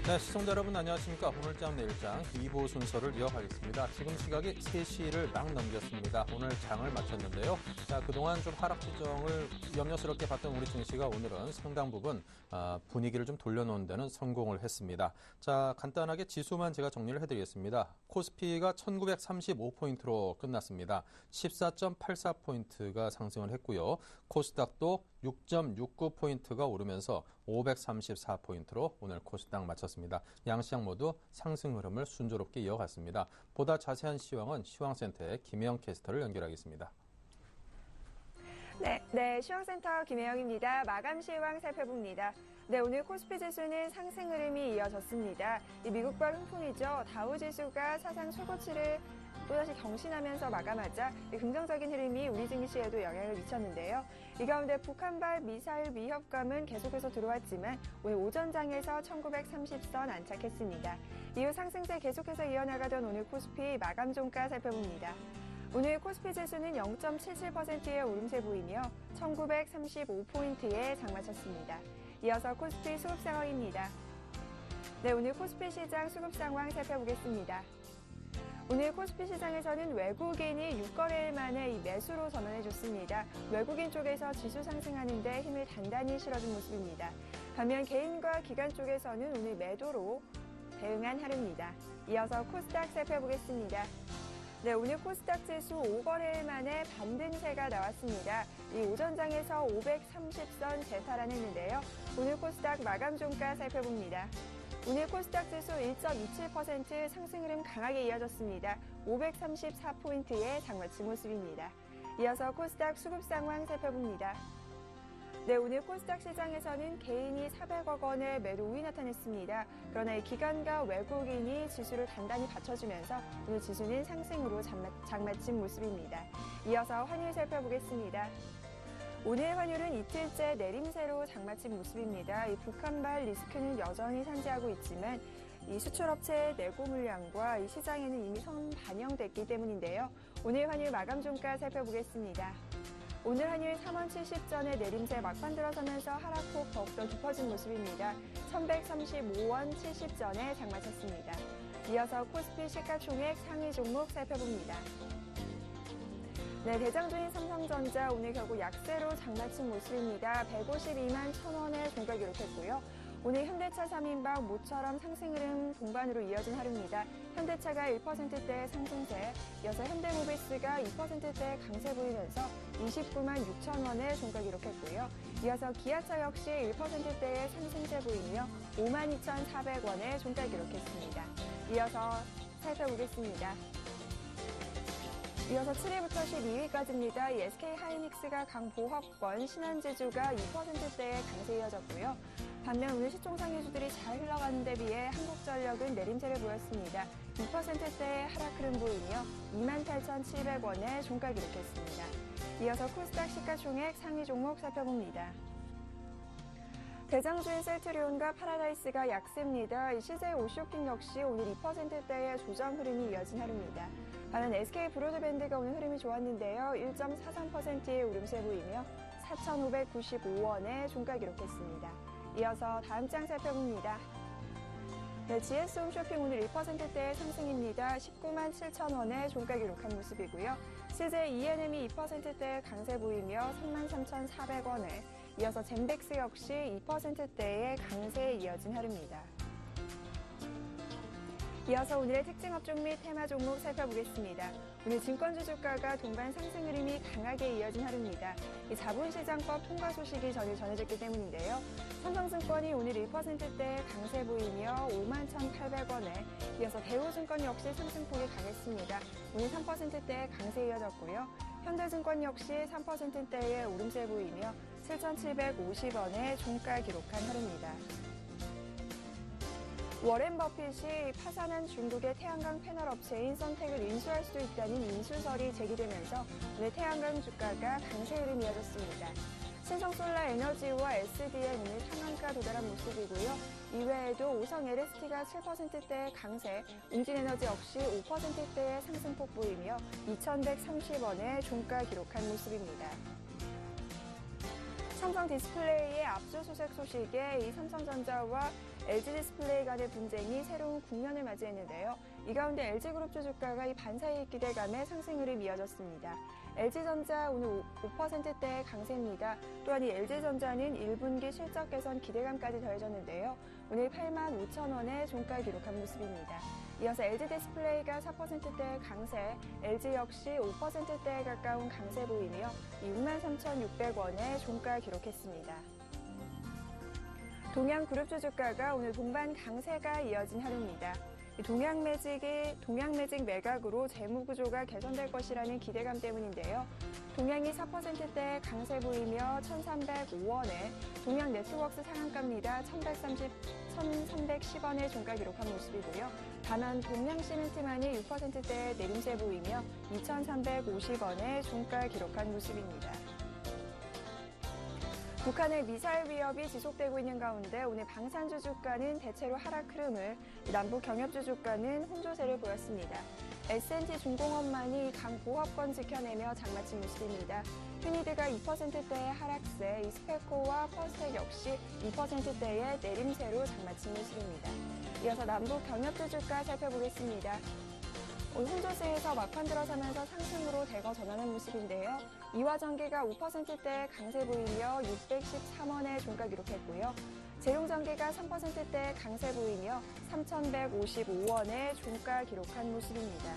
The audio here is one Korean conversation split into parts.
네, 시청자 여러분 안녕하십니까. 오늘장 내일장 2부 순서를 이어가겠습니다. 지금 시각이 3시를 막 넘겼습니다. 오늘 장을 마쳤는데요. 자, 그동안 좀 하락 지정을 염려스럽게 봤던 우리 증시가 오늘은 상당 부분 분위기를 좀 돌려놓은 데는 성공을 했습니다. 자, 간단하게 지수만 제가 정리를 해드리겠습니다. 코스피가 1935포인트로 끝났습니다. 14.84포인트가 상승을 했고요. 코스닥도 6.69포인트가 오르면서 534포인트로 오늘 코스닥 마쳤습니다. 양시장 모두 상승 흐름을 순조롭게 이어갔습니다. 보다 자세한 시황은 시황센터의 김혜영 캐스터를 연결하겠습니다. 네, 시황센터 김혜영입니다. 마감 시황 살펴봅니다. 네, 오늘 코스피 지수는 상승 흐름이 이어졌습니다. 미국발 훈풍이죠. 다우 지수가 사상 최고치를 또다시 경신하면서 마감하자 긍정적인 흐름이 우리 증시에도 영향을 미쳤는데요. 이 가운데 북한발 미사일 위협감은 계속해서 들어왔지만 오늘 오전장에서 1930선 안착했습니다. 이후 상승세 계속해서 이어나가던 오늘 코스피 마감 종가 살펴봅니다. 오늘 코스피 지수는 0.77%의 오름세 보이며 1935포인트에 장마쳤습니다. 이어서 코스피 수급 상황입니다. 네, 오늘 코스피 시장 수급 상황 살펴보겠습니다. 오늘 코스피 시장에서는 외국인이 6거래일 만에 이 매수로 전환해줬습니다. 외국인 쪽에서 지수 상승하는 데 힘을 단단히 실어준 모습입니다. 반면 개인과 기관 쪽에서는 오늘 매도로 대응한 하루입니다. 이어서 코스닥 살펴보겠습니다. 네, 오늘 코스닥 지수 5거래일 만에 반등세가 나왔습니다. 이 오전장에서 530선 재탈환했는데요. 오늘 코스닥 마감 종가 살펴봅니다. 오늘 코스닥 지수 1.27% 상승 흐름 강하게 이어졌습니다. 534포인트의 장마친 모습입니다. 이어서 코스닥 수급 상황 살펴봅니다. 네, 오늘 코스닥 시장에서는 개인이 400억 원의 매도 우위 나타냈습니다. 그러나 이 기관과 외국인이 지수를 단단히 받쳐주면서 오늘 지수는 상승으로 장마친 모습입니다. 이어서 환율 살펴보겠습니다. 오늘 환율은 이틀째 내림세로 장마친 모습입니다. 이 북한발 리스크는 여전히 산재하고 있지만 이 수출업체의 내고 물량과 이 시장에는 이미 반영됐기 때문인데요. 오늘 환율 마감 종가 살펴보겠습니다. 오늘 환율 3원 70전의 내림세 막판 들어서면서 하락폭 더욱더 깊어진 모습입니다. 1135원 70전에 장마쳤습니다. 이어서 코스피 시가총액 상위 종목 살펴봅니다. 네, 대장주인 삼성전자 오늘 결국 약세로 장마친 모습입니다. 152만 1,000원의 종가 기록했고요. 오늘 현대차 3인방 모처럼 상승 흐름 동반으로 이어진 하루입니다. 현대차가 1%대의 상승세, 이어서 현대모비스가 2%대의 강세 보이면서 29만 6천 원의 종가 기록했고요. 이어서 기아차 역시 1%대의 상승세 보이며 5만 2,400원의 종가 기록했습니다. 이어서 살펴보겠습니다. 이어서 7위부터 12위까지입니다. SK 하이닉스가 강보합권, 신한지주가 2%대의 강세 이어졌고요. 반면 오늘 시총 상위주들이 잘 흘러가는 데 비해 한국전력은 내림세를 보였습니다. 2%대의 하락 흐름 보이며 28,700원의 종가 기록했습니다. 이어서 코스닥 시가총액 상위 종목 살펴봅니다. 대장주인 셀트리온과 파라다이스가 약세입니다. CJ 오쇼핑 역시 오늘 2%대의 조정 흐름이 이어진 하루입니다. 반면 SK 브로드밴드가 오늘 흐름이 좋았는데요. 1.43%의 오름세 보이며 4,595원의 종가 기록했습니다. 이어서 다음 장 살펴봅니다. 네, GS홈쇼핑 오늘 1%대의 상승입니다. 19만 7,000원의 종가 기록한 모습이고요. CJ E&M이 2%대의 강세 보이며 33,400원에 이어서 젠백스 역시 2%대의 강세에 이어진 하루입니다. 이어서 오늘의 특징 업종 및 테마 종목 살펴보겠습니다. 오늘 증권주 주가가 동반 상승 흐름이 강하게 이어진 하루입니다. 이 자본시장법 통과 소식이 전해졌기 때문인데요. 삼성증권이 오늘 1%대의 강세 보이며 51,800원에 이어서 대우증권 역시 상승폭이 강했습니다. 오늘 3%대의 강세 이어졌고요. 현대증권 역시 3%대의 오름세 보이며 7,750원의 종가 기록한 하루입니다. 워렌 버핏이 파산한 중국의 태양광 패널 업체인 선택을 인수할 수도 있다는 인수설이 제기되면서 오늘 태양광 주가가 강세 흐름이 이어졌습니다. 신성솔라에너지와 SDN 오늘 상한가 도달한 모습이고요. 이외에도 오성 LST가 7%대의 강세, 웅진에너지 역시 5%대의 상승폭 보이며 2,130원의 종가 기록한 모습입니다. 삼성 디스플레이의 압수수색 소식에 이 삼성전자와 LG 디스플레이 간의 분쟁이 새로운 국면을 맞이했는데요. 이 가운데 LG그룹주 주가가 이 반사이익 기대감에 상승 흐름 이어졌습니다. LG전자 오늘 5%대의 강세입니다. 또한 이 LG전자는 1분기 실적 개선 기대감까지 더해졌는데요. 오늘 8만 5천 원의 종가 기록한 모습입니다. 이어서 LG 디스플레이가 4%대의 강세, LG 역시 5%대에 가까운 강세 보이며 63,600원의 종가 기록했습니다. 동양그룹주 주가가 오늘 동반 강세가 이어진 하루입니다. 동양매직 매각으로 재무구조가 개선될 것이라는 기대감 때문인데요. 동양이 4%대 강세 보이며 1,305원에 동양네트워크스 상한가입니다. 1,310원의 종가 기록한 모습이고요. 다만 동양시멘트만이 6%대 내림세 보이며 2,350원의 종가 기록한 모습입니다. 북한의 미사일 위협이 지속되고 있는 가운데 오늘 방산주 주가는 대체로 하락 흐름을, 남북 경협주 주가는 혼조세를 보였습니다. S&T 중공업만이 강보합권 지켜내며 장마친 모습입니다. 휴니드가 2%대의 하락세, 이스페코와 퍼스텍 역시 2%대의 내림세로 장마친 모습입니다. 이어서 남북 경협주 주가 살펴보겠습니다. 오늘 혼조세에서 막판 들어서면서 상승으로 대거 전환한 모습인데요. 이화전기가 5%대 강세 보이며 613원의 종가 기록했고요. 재룡전기가 3%대 강세 보이며 3,155원의 종가 기록한 모습입니다.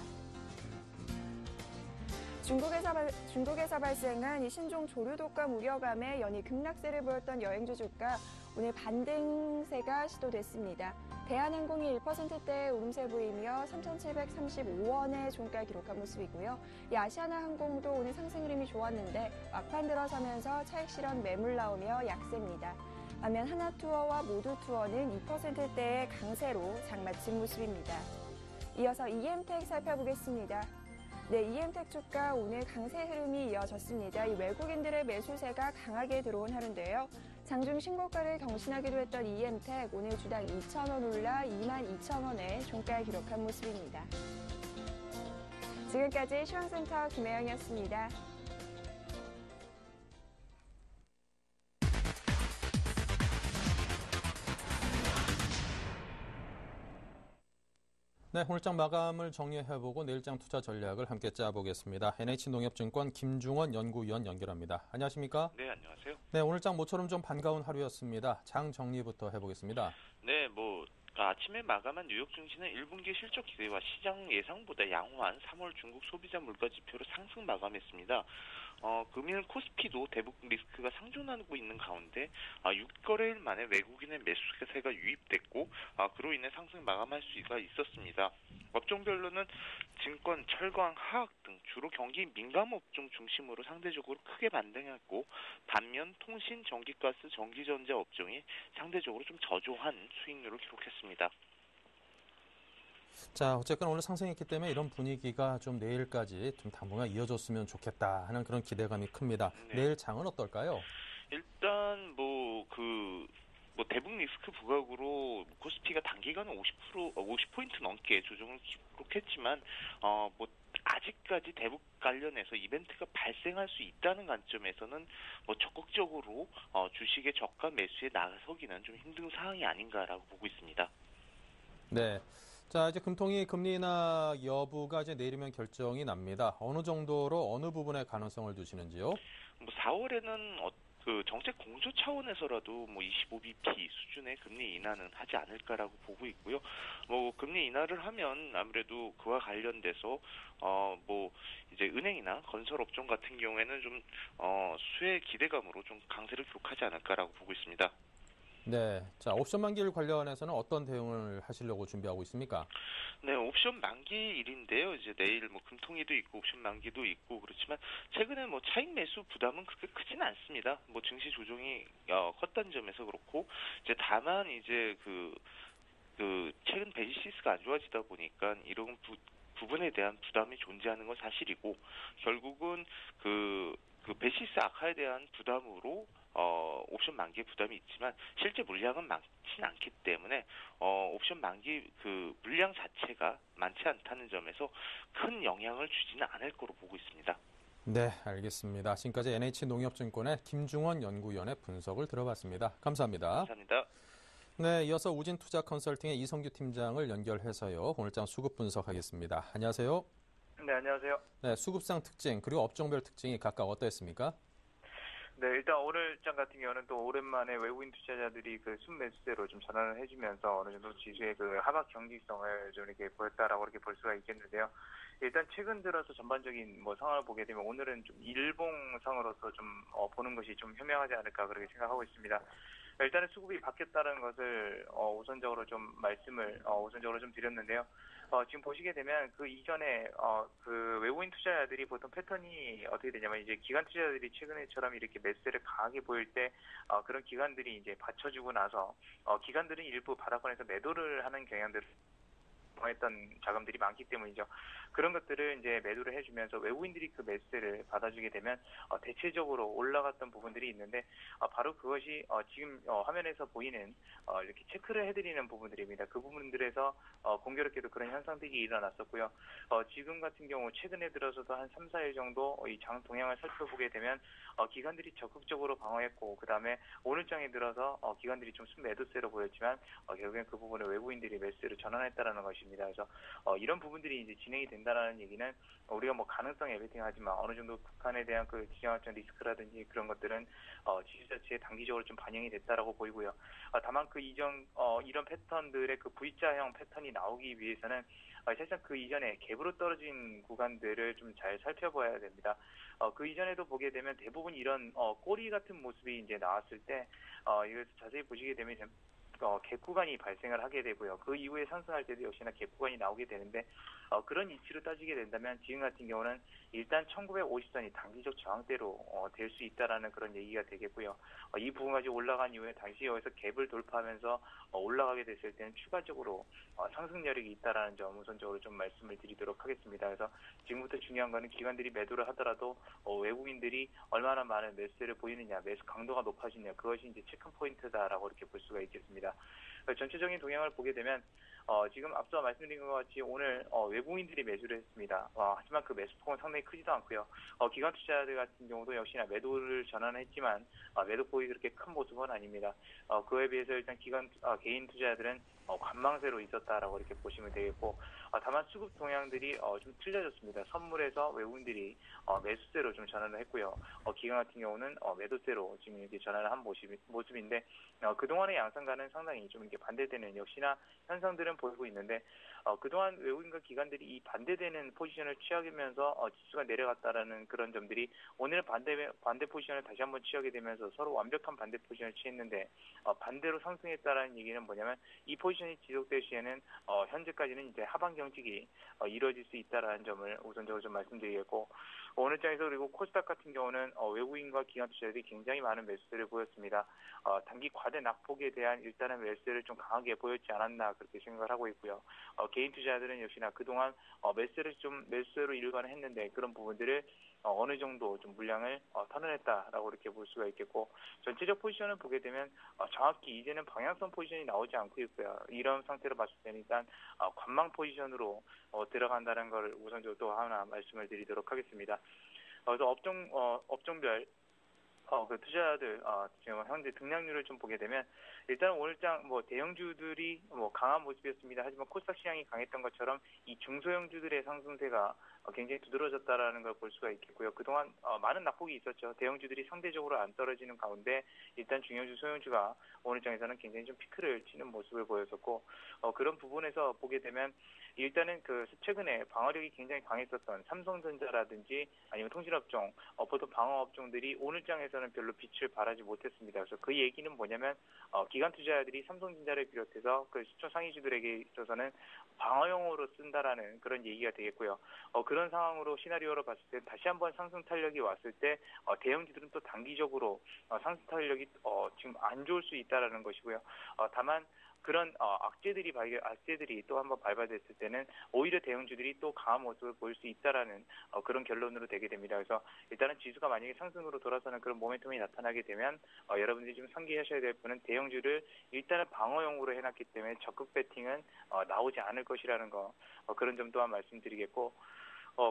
중국에서 발생한 이 신종 조류 독감 우려감에 연이 급락세를 보였던 여행주 주가 오늘 반등세가 시도됐습니다. 대한항공이 1%대의 오름세 보이며 3,735원의 종가 기록한 모습이고요. 이 아시아나항공도 오늘 상승 흐름이 좋았는데 막판 들어서면서 차익 실현 매물 나오며 약세입니다. 반면 하나투어와 모두투어는 2%대의 강세로 장마친 모습입니다. 이어서 EM텍 살펴보겠습니다. 네, EM텍 주가 오늘 강세 흐름이 이어졌습니다. 이 외국인들의 매수세가 강하게 들어온 하루인데요. 장중 신고가를 경신하기도 했던 EM텍 오늘 주당 2,000원 올라 22,000원에 종가 기록한 모습입니다. 지금까지 시황센터 김혜영이었습니다. 네, 오늘장 마감을 정리해보고 내일장 투자 전략을 함께 짜보겠습니다. NH농협증권 김중원 연구위원 연결합니다. 안녕하십니까? 네, 안녕하세요. 네, 오늘장 모처럼 좀 반가운 하루였습니다. 장 정리부터 해보겠습니다. 네, 아침에 마감한 뉴욕 증시는 1분기 실적 기대와 시장 예상보다 양호한 3월 중국 소비자 물가 지표로 상승 마감했습니다. 금일 코스피도 대북 리스크가 상존하고 있는 가운데 6거래일 만에 외국인의 매수세가 유입됐고 그로 인해 상승 마감할 수가 있었습니다. 업종별로는 증권, 철강, 화학 등 주로 경기 민감 업종 중심으로 상대적으로 크게 반등했고 반면 통신, 전기가스, 전기전자 업종이 상대적으로 좀 저조한 수익률을 기록했습니다. 자, 어쨌건 오늘 상승했기 때문에 이런 분위기가 좀 내일까지 좀 당분간 이어졌으면 좋겠다 하는 그런 기대감이 큽니다. 네. 내일 장은 어떨까요? 일단 대북 리스크 부각으로 코스피가 단기간에 50포인트 넘게 조정을 기록했지만 아직까지 대북 관련해서 이벤트가 발생할 수 있다는 관점에서는 적극적으로 주식의 저가 매수에 나서기는 좀 힘든 상황이 아닌가라고 보고 있습니다. 네. 자, 이제 금통위 금리 인하 여부가 이제 내일이면 결정이 납니다. 어느 정도로 어느 부분에 가능성을 두시는지요? 4월에는 정책 공조 차원에서라도 25bp 수준의 금리 인하는 하지 않을까라고 보고 있고요. 금리 인하를 하면 아무래도 그와 관련돼서 이제 은행이나 건설 업종 같은 경우에는 좀 수혜 기대감으로 좀 강세를 기록하지 않을까라고 보고 있습니다. 네. 자, 옵션 만기일 관련해서는 어떤 대응을 하시려고 준비하고 있습니까? 네, 옵션 만기일인데요. 이제 내일 금통위도 있고 옵션 만기도 있고 그렇지만 최근에 차익 매수 부담은 그렇게 크진 않습니다. 증시 조정이 컸다는 점에서 그렇고 이제 다만 이제 최근 베이시스가 안 좋아지다 보니까 이런 부분에 대한 부담이 존재하는 건 사실이고 결국은 베이시스 악화에 대한 부담으로 옵션 만기의 부담이 있지만 실제 물량은 많지는 않기 때문에 옵션 만기 물량 자체가 많지 않다는 점에서 큰 영향을 주지는 않을 거로 보고 있습니다. 네, 알겠습니다. 지금까지 NH농협증권의 김중원 연구위원의 분석을 들어봤습니다. 감사합니다. 감사합니다. 네, 이어서 우진투자 컨설팅의 이성규 팀장을 연결해서요. 오늘장 수급 분석하겠습니다. 안녕하세요. 네, 안녕하세요. 네, 수급상 특징 그리고 업종별 특징이 각각 어떠했습니까? 네, 일단 오늘장 같은 경우는 또 오랜만에 외국인 투자자들이 그 순매수세로 좀 전환을 해주면서 어느 정도 지수의 그 하락 경직성을 좀 이렇게 보였다라고 이렇게 볼 수가 있겠는데요. 일단 최근 들어서 전반적인 뭐 상황을 보게 되면 오늘은 좀 일봉상으로서 좀 보는 것이 좀 현명하지 않을까 그렇게 생각하고 있습니다. 일단은 수급이 바뀌었다는 것을 우선적으로 좀 말씀을 우선적으로 좀 드렸는데요. 지금 보시게 되면 그 이전에 그 외국인 투자자들이 보통 패턴이 어떻게 되냐면 이제 기관 투자자들이 최근에처럼 이렇게 매수세를 강하게 보일 때 그런 기관들이 이제 받쳐주고 나서 기관들은 일부 바닥권에서 매도를 하는 경향들을 했던 자금들이 많기 때문이죠. 그런 것들을 이제 매도를 해주면서 외국인들이 그 매수세를 받아주게 되면 대체적으로 올라갔던 부분들이 있는데 바로 그것이 지금 화면에서 보이는 이렇게 체크를 해드리는 부분들입니다. 그 부분들에서 공교롭게도 그런 현상들이 일어났었고요. 지금 같은 경우 최근에 들어서도 한 3, 4일 정도 이 장 동향을 살펴보게 되면 기관들이 적극적으로 방어했고 그 다음에 오늘장에 들어서 기관들이 좀 순매도세로 보였지만 결국엔 그 부분을 외국인들이 매수세로 전환했다라는 것입니다. 그래서 이런 부분들이 이제 진행이 된다라는 얘기는 우리가 뭐 가능성 에베팅하지만 어느 정도 북한에 대한 그 지정학적 리스크라든지 그런 것들은 지수 자체에 단기적으로 좀 반영이 됐다라고 보이고요. 다만 그 이전 이런 패턴들의 그 V자형 패턴이 나오기 위해서는 사실상 그 이전에 갭으로 떨어진 구간들을 좀 잘 살펴봐야 됩니다. 그 이전에도 보게 되면 대부분 이런 꼬리 같은 모습이 이제 나왔을 때 이걸 자세히 보시게 되면 갭 구간이 발생을 하게 되고요. 그 이후에 상승할 때도 역시나 갭 구간이 나오게 되는데 그런 이치로 따지게 된다면 지금 같은 경우는 일단 1950선이 단기적 저항대로 될 수 있다라는 그런 얘기가 되겠고요. 이 부분까지 올라간 이후에 다시 여기서 갭을 돌파하면서 올라가게 됐을 때는 추가적으로 상승 여력이 있다라는 점 우선적으로 좀 말씀을 드리도록 하겠습니다. 그래서 지금부터 중요한 거는 기관들이 매도를 하더라도 외국인들이 얼마나 많은 매수세를 보이느냐, 매수 강도가 높아지느냐 그것이 이제 체크 포인트다라고 이렇게 볼 수가 있겠습니다. 전체적인 동향을 보게 되면 지금 앞서 말씀드린 것 같이 오늘 외국인들이 매수를 했습니다. 하지만 그 매수폭은 상당히 크지도 않고요. 기관 투자자들 같은 경우도 역시나 매도를 전환했지만 매도폭이 그렇게 큰 모습은 아닙니다. 그에 비해서 일단 개인 투자자들은 관망세로 있었다라고 이렇게 보시면 되겠고 다만 수급 동향들이 좀 틀려졌습니다. 선물에서 외국인들이 매수세로 좀 전환을 했고요. 기관 같은 경우는 매도세로 지금 이렇게 전환을 한 모습인데 그동안의 양상과는 상당히 좀 이렇게 반대되는 역시나 현상들은 보이고 있는데 그동안 외국인과 기관들이 이 반대되는 포지션을 취하면서 지수가 내려갔다라는 그런 점들이 오늘 반대 포지션을 다시 한번 취하게 되면서 서로 완벽한 반대 포지션을 취했는데 반대로 상승했다라는 얘기는 뭐냐면 이 포지션이 지속될 시에는 현재까지는 이제 하방 경직이 이루어질 수 있다라는 점을 우선적으로 좀 말씀드리겠고 오늘장에서 그리고 코스닥 같은 경우는 외국인과 기관 투자자들이 굉장히 많은 매수세를 보였습니다. 단기 과대 낙폭에 대한 일단은 매수세를 좀 강하게 보였지 않았나 그렇게 생각을 하고 있고요. 개인 투자자들은 역시나 그동안 매수세로 일관을 했는데 그런 부분들을 어느 정도 좀 물량을 턴을했다라고 이렇게 볼 수가 있겠고 전체적 포지션을 보게 되면 정확히 이제는 방향성 포지션이 나오지 않고 있고요. 이런 상태로 봤을 때는 일단 관망 포지션으로 들어간다는 걸 우선적으로 또 하나 말씀을 드리도록 하겠습니다. 그래서 업종별 그 투자자들 지금 현재 등락률을 좀 보게 되면 일단 오늘장 뭐 대형주들이 뭐 강한 모습이었습니다. 하지만 코스닥 시장이 강했던 것처럼 이 중소형주들의 상승세가 굉장히 두드러졌다라는 걸 볼 수가 있겠고요. 그동안 많은 낙폭이 있었죠. 대형주들이 상대적으로 안 떨어지는 가운데 일단 중형주, 소형주가 오늘장에서는 굉장히 좀 피크를 치는 모습을 보였었고 그런 부분에서 보게 되면 일단은 그 최근에 방어력이 굉장히 강했었던 삼성전자라든지 아니면 통신업종, 보통 방어업종들이 오늘장에서는 별로 빛을 발하지 못했습니다. 그래서 그 얘기는 뭐냐면 기관 투자자들이 삼성전자를 비롯해서 그 시초 상위주들에게 있어서는 방어용으로 쓴다라는 그런 얘기가 되겠고요. 그런 상황으로 시나리오로 봤을 때 다시 한번 상승 탄력이 왔을 때 대형주들은 또 단기적으로 상승 탄력이 지금 안 좋을 수 있다라는 것이고요. 다만 그런 악재들이 또 한번 발발됐을 때는 오히려 대형주들이 또 강한 모습을 보일 수 있다라는 그런 결론으로 되게 됩니다. 그래서 일단은 지수가 만약에 상승으로 돌아서는 그런 모멘텀이 나타나게 되면 여러분들이 좀 상기하셔야 될 분은 대형주를 일단은 방어용으로 해놨기 때문에 적극 배팅은 나오지 않을 것이라는 거 그런 점 또한 말씀드리겠고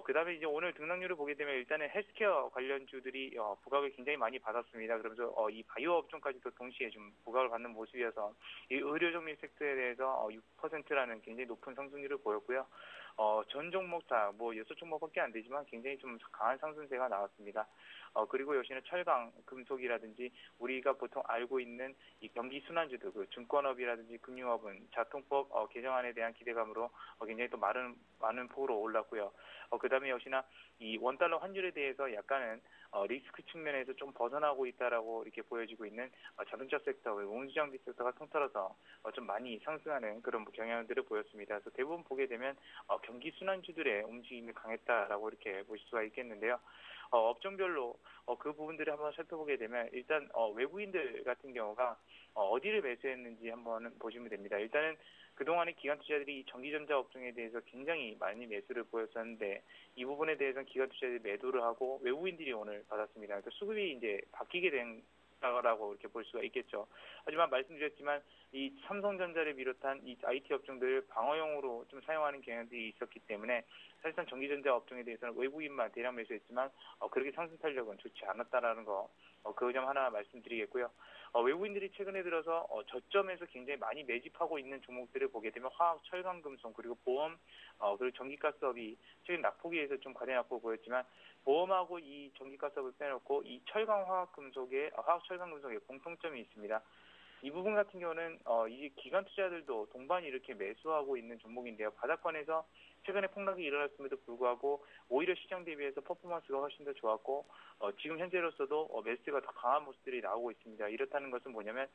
그다음에 이제 오늘 등락률을 보게 되면 일단은 헬스케어 관련주들이 부각을 굉장히 많이 받았습니다. 그러면서 이 바이오 업종까지도 동시에 좀 부각을 받는 모습이어서 이 의료 정밀 섹터에 대해서 6%라는 굉장히 높은 상승률을 보였고요. 전 종목 다 뭐 6종목밖에 안 되지만 굉장히 좀 강한 상승세가 나왔습니다. 그리고 역시나 철강, 금속이라든지 우리가 보통 알고 있는 이 경기 순환주들, 그 증권업이라든지 금융업은 자통법 개정안에 대한 기대감으로 굉장히 또 많은 폭으로 올랐고요. 그다음에 역시나 이 원달러 환율에 대해서 약간은 리스크 측면에서 좀 벗어나고 있다라고 이렇게 보여지고 있는 자동차 섹터, 운수장비 섹터가 통틀어서 좀 많이 상승하는 그런 경향들을 보였습니다. 그래서 대부분 보게 되면 경기 순환주들의 움직임이 강했다라고 이렇게 보실 수가 있겠는데요. 업종별로 그 부분들을 한번 살펴보게 되면 일단 외국인들 같은 경우가 어디를 매수했는지 한번 보시면 됩니다. 일단은 그동안에 기관 투자들이 전기전자 업종에 대해서 굉장히 많이 매수를 보였었는데 이 부분에 대해서는 기관 투자들이 매도를 하고 외국인들이 오늘 받았습니다. 그러니까 수급이 이제 바뀌게 된다라고 이렇게 볼 수가 있겠죠. 하지만 말씀드렸지만 이 삼성전자를 비롯한 이 IT 업종들을 방어용으로 좀 사용하는 경향들이 있었기 때문에 사실상 전기전자 업종에 대해서는 외국인만 대량 매수했지만 그렇게 상승 탄력은 좋지 않았다라는 거 그 점 하나 말씀드리겠고요. 외국인들이 최근에 들어서 저점에서 굉장히 많이 매집하고 있는 종목들을 보게 되면 화학, 철강, 금속 그리고 보험 그리고 전기가스업이 최근 낙폭에서 좀 과대 낙폭 보였지만 보험하고 이 전기가스업을 빼놓고 이 철강, 화학, 철강, 금속에 공통점이 있습니다. 이 부분 같은 경우는 이 기관 투자들도 동반이 이렇게 매수하고 있는 종목인데요. 바닥권에서 최근에 폭락이 일어났음에도 불구하고 오히려 시장 대비해서 퍼포먼스가 훨씬 더 좋았고 지금 현재로서도 매수가 더 강한 모습들이 나오고 있습니다. 이렇다는 것은 뭐냐면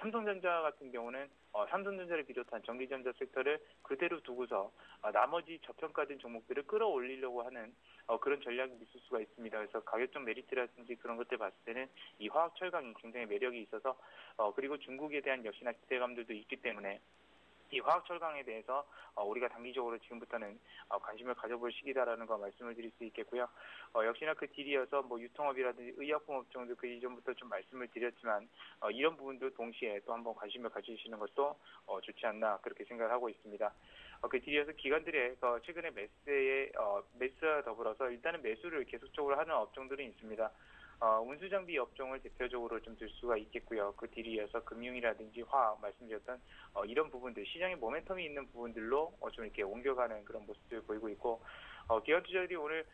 삼성전자 같은 경우는 삼성전자를 비롯한 전기전자 섹터를 그대로 두고서 나머지 저평가된 종목들을 끌어올리려고 하는 그런 전략이 있을 수가 있습니다. 그래서 가격적 메리트라든지 그런 것들 봤을 때는 이 화학 철강이 굉장히 매력이 있어서 그리고 중국에 대한 역시나 기대감들도 있기 때문에 이 화학철강에 대해서 우리가 단기적으로 지금부터는 관심을 가져볼 시기다라는 거 말씀을 드릴 수 있겠고요. 역시나 그 딜이어서 뭐 유통업이라든지 의약품 업종도 그 이전부터 좀 말씀을 드렸지만 이런 부분도 동시에 또 한번 관심을 가지시는 것도 좋지 않나 그렇게 생각을 하고 있습니다. 그 딜이어서 기관들의 최근에 매수와 더불어서 일단은 매수를 계속적으로 하는 업종들이 있습니다. 운수장비 업종을 대표적으로 좀 들 수가 있겠고요. 그 뒤에 이어서 금융이라든지 화학 말씀드렸던 이런 부분들 시장에 모멘텀이 있는 부분들로 좀 이렇게 옮겨가는 그런 모습을 보이고 있고 기관 투자들이 오늘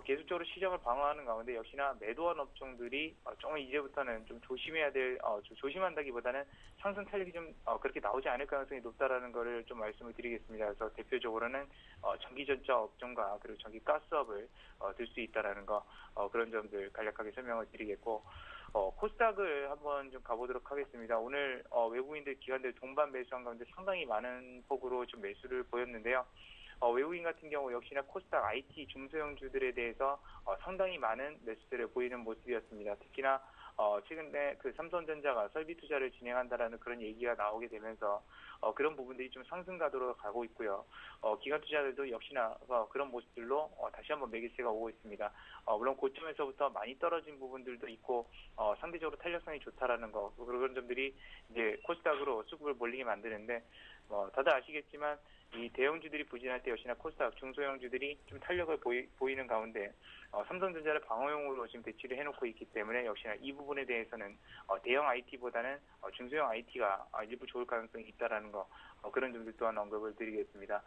계속적으로 시장을 방어하는 가운데 역시나 매도한 업종들이 좀 이제부터는 좀 조심해야 될 좀 조심한다기보다는 상승 탄력이 좀 그렇게 나오지 않을 가능성이 높다라는 거를 좀 말씀을 드리겠습니다. 그래서 대표적으로는 전기전자 업종과 그리고 전기가스업을 들 수 있다라는 거 그런 점들 간략하게 설명을 드리겠고 코스닥을 한번 좀 가보도록 하겠습니다. 오늘 외국인들 기관들 동반 매수한 가운데 상당히 많은 폭으로 좀 매수를 보였는데요. 외국인 같은 경우 역시나 코스닥 IT 중소형주들에 대해서 상당히 많은 매수세를 보이는 모습이었습니다. 특히나 최근에 그 삼성전자가 설비 투자를 진행한다라는 그런 얘기가 나오게 되면서 그런 부분들이 좀 상승 가도록 가고 있고요. 기관 투자들도 역시나 그런 모습들로 다시 한번 매기세가 오고 있습니다. 물론 고점에서부터 많이 떨어진 부분들도 있고 상대적으로 탄력성이 좋다라는 거 그런 점들이 이제 코스닥으로 수급을 몰리게 만드는데 다들 아시겠지만 이 대형주들이 부진할 때 역시나 코스닥 중소형주들이 좀 탄력을 보이는 가운데 삼성전자를 방어용으로 지금 배치를 해놓고 있기 때문에 역시나 이 부분에 대해서는 대형 IT보다는 중소형 IT가 일부 좋을 가능성이 있다라는 거 그런 점들 또한 언급을 드리겠습니다.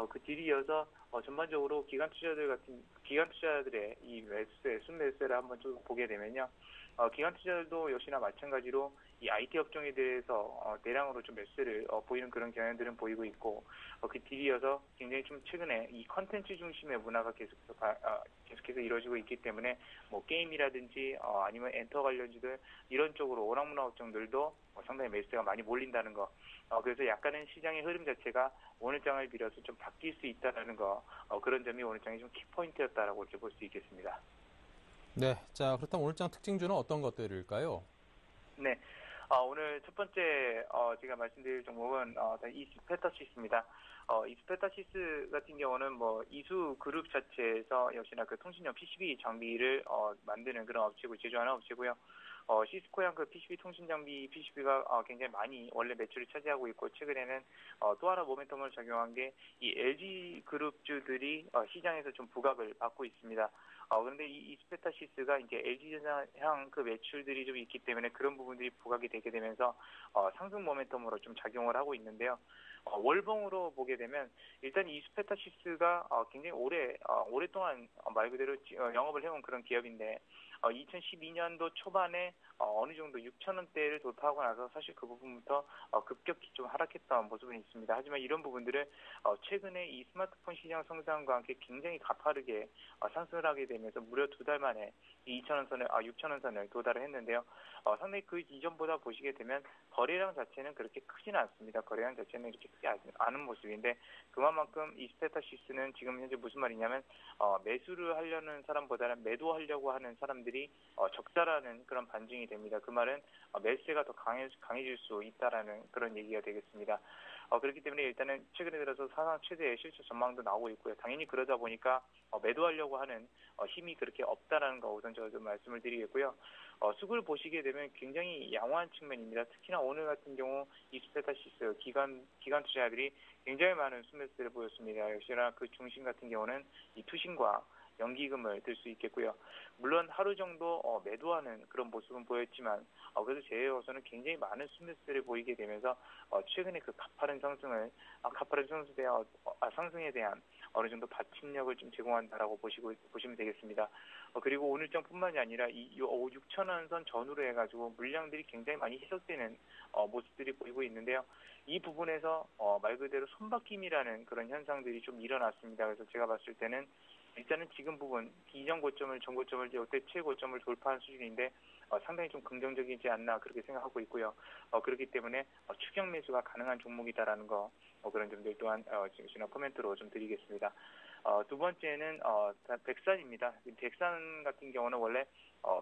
그 뒤에 이어서 전반적으로 기관 투자들의 이 순매수세를 한번 좀 보게 되면요. 기관 투자들도 역시나 마찬가지로 이 IT 업종에 대해서 대량으로 좀 매수세를 보이는 그런 경향들은 보이고 있고 그 뒤에 이어서 굉장히 좀 최근에 이 컨텐츠 중심의 문화가 계속해서 이루어지고 있기 때문에 뭐 게임이라든지 아니면 엔터 관련주들 이런 쪽으로 오락문화 업종들도 상당히 매수세가 많이 몰린다는 거 그래서 약간은 시장의 흐름 자체가 오늘 장을 빌어서 좀 바뀔 수 있다는 거 그런 점이 오늘 장의 좀 키포인트였다라고 이렇게 볼 수 있겠습니다. 네, 자 그렇다면 오늘 장 특징주는 어떤 것들일까요? 네. 오늘 첫 번째 제가 말씀드릴 종목은 이스페타시스입니다. 이스페타시스 같은 경우는 뭐 이수 그룹 자체에서 역시나 그 통신용 PCB 장비를 만드는 그런 업체고 제조하는 업체고요. 시스코양 그 PCB 통신 장비 PCB가 굉장히 많이 원래 매출을 차지하고 있고 최근에는 또 하나 모멘텀을 작용한 게 이 LG 그룹주들이 시장에서 좀 부각을 받고 있습니다. 그런데 이 이스페타시스가 이제 LG전자향 그 매출들이 좀 있기 때문에 그런 부분들이 부각이 되게 되면서 상승 모멘텀으로 좀 작용을 하고 있는데요. 월봉으로 보게 되면 일단 이스페타시스가 굉장히 오랫동안 말 그대로 영업을 해온 그런 기업인데 2012년도 초반에 어느 정도 6,000원대를 돌파하고 나서 사실 그 부분부터 급격히 좀 하락했던 모습은 있습니다. 하지만 이런 부분들을 최근에 이 스마트폰 시장 성장과 함께 굉장히 가파르게 상승을 하게 되면서 무려 2달 만에 이 6,000원 선을 도달을 했는데요. 상당히 그 이전보다 보시게 되면 거래량 자체는 그렇게 크지는 않습니다. 거래량 자체는 이렇게 크지 않은 모습인데 그만큼 이 스테타시스는 지금 현재 무슨 말이냐면 매수를 하려는 사람보다는 매도하려고 하는 사람들이 적자라는 그런 반증이 됩니다. 그 말은 매수세가 더 강해질 수 있다라는 그런 얘기가 되겠습니다. 그렇기 때문에 일단은 최근에 들어서 사상 최대의 실적 전망도 나오고 있고요. 당연히 그러다 보니까 매도하려고 하는 힘이 그렇게 없다라는 거 우선 저 좀 말씀을 드리겠고요. 수급을 보시게 되면 굉장히 양호한 측면입니다. 특히나 오늘 같은 경우 이스페타시스 기관 투자자들이 굉장히 많은 순매수를 보였습니다. 역시나 그 중심 같은 경우는 이 투신과 연기금을 들 수 있겠고요. 물론 하루 정도 매도하는 그런 모습은 보였지만 그래도 제외어서는 굉장히 많은 순매수를 보이게 되면서 최근에 그 가파른 상승에 대한 어느 정도 받침력을 좀 제공한다라고 보시면 되겠습니다. 그리고 오늘장뿐만이 아니라 이 6,000원 선 전후로 해가지고 물량들이 굉장히 많이 희석되는 모습들이 보이고 있는데요. 이 부분에서 말 그대로 손바뀜이라는 그런 현상들이 좀 일어났습니다. 그래서 제가 봤을 때는 일단은 지금 부분 이전 고점을 전고점을 역대 최고점을 돌파한 수준인데 상당히 좀 긍정적이지 않나 그렇게 생각하고 있고요. 그렇기 때문에 추격 매수가 가능한 종목이다라는 거 그런 점들 또한 지금 코멘트로 좀 드리겠습니다. 두 번째는 백산입니다. 백산 같은 경우는 원래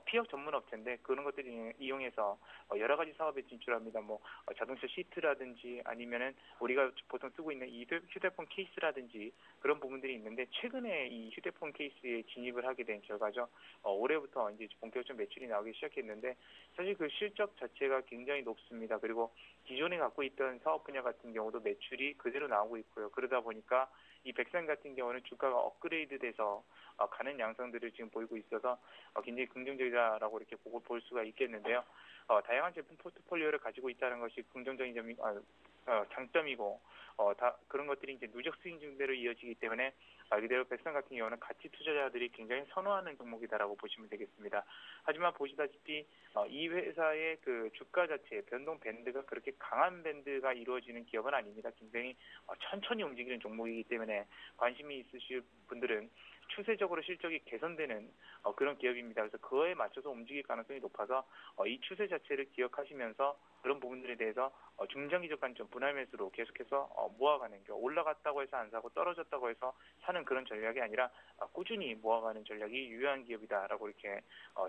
피혁 전문 업체인데 그런 것들을 이용해서 여러 가지 사업에 진출합니다. 뭐 자동차 시트라든지 아니면은 우리가 보통 쓰고 있는 이 휴대폰 케이스라든지 그런 부분들이 있는데 최근에 이 휴대폰 케이스에 진입을 하게 된 결과죠. 올해부터 이제 본격적인 매출이 나오기 시작했는데 사실 그 실적 자체가 굉장히 높습니다. 그리고 기존에 갖고 있던 사업 분야 같은 경우도 매출이 그대로 나오고 있고요. 그러다 보니까 이 백산 같은 경우는 주가가 업그레이드돼서 가는 양상들을 지금 보이고 있어서 굉장히 긍정적이다라고 이렇게 볼 수가 있겠는데요. 다양한 제품 포트폴리오를 가지고 있다는 것이 긍정적인 장점이고 다 그런 것들이 이제 누적 수익 증대로 이어지기 때문에 말 그대로 백산 같은 경우는 가치 투자자들이 굉장히 선호하는 종목이다라고 보시면 되겠습니다. 하지만 보시다시피 이 회사의 그 주가 자체 변동 밴드가 그렇게 강한 밴드가 이루어지는 기업은 아닙니다. 굉장히 천천히 움직이는 종목이기 때문에 관심이 있으실 분들은 추세적으로 실적이 개선되는 그런 기업입니다. 그래서 그거에 맞춰서 움직일 가능성이 높아서 이 추세 자체를 기억하시면서 그런 부분들에 대해서 중장기적 관점 분할 매수로 계속해서 모아가는 게 올라갔다고 해서 안 사고 떨어졌다고 해서 사는 그런 전략이 아니라 꾸준히 모아가는 전략이 유효한 기업이다라고 이렇게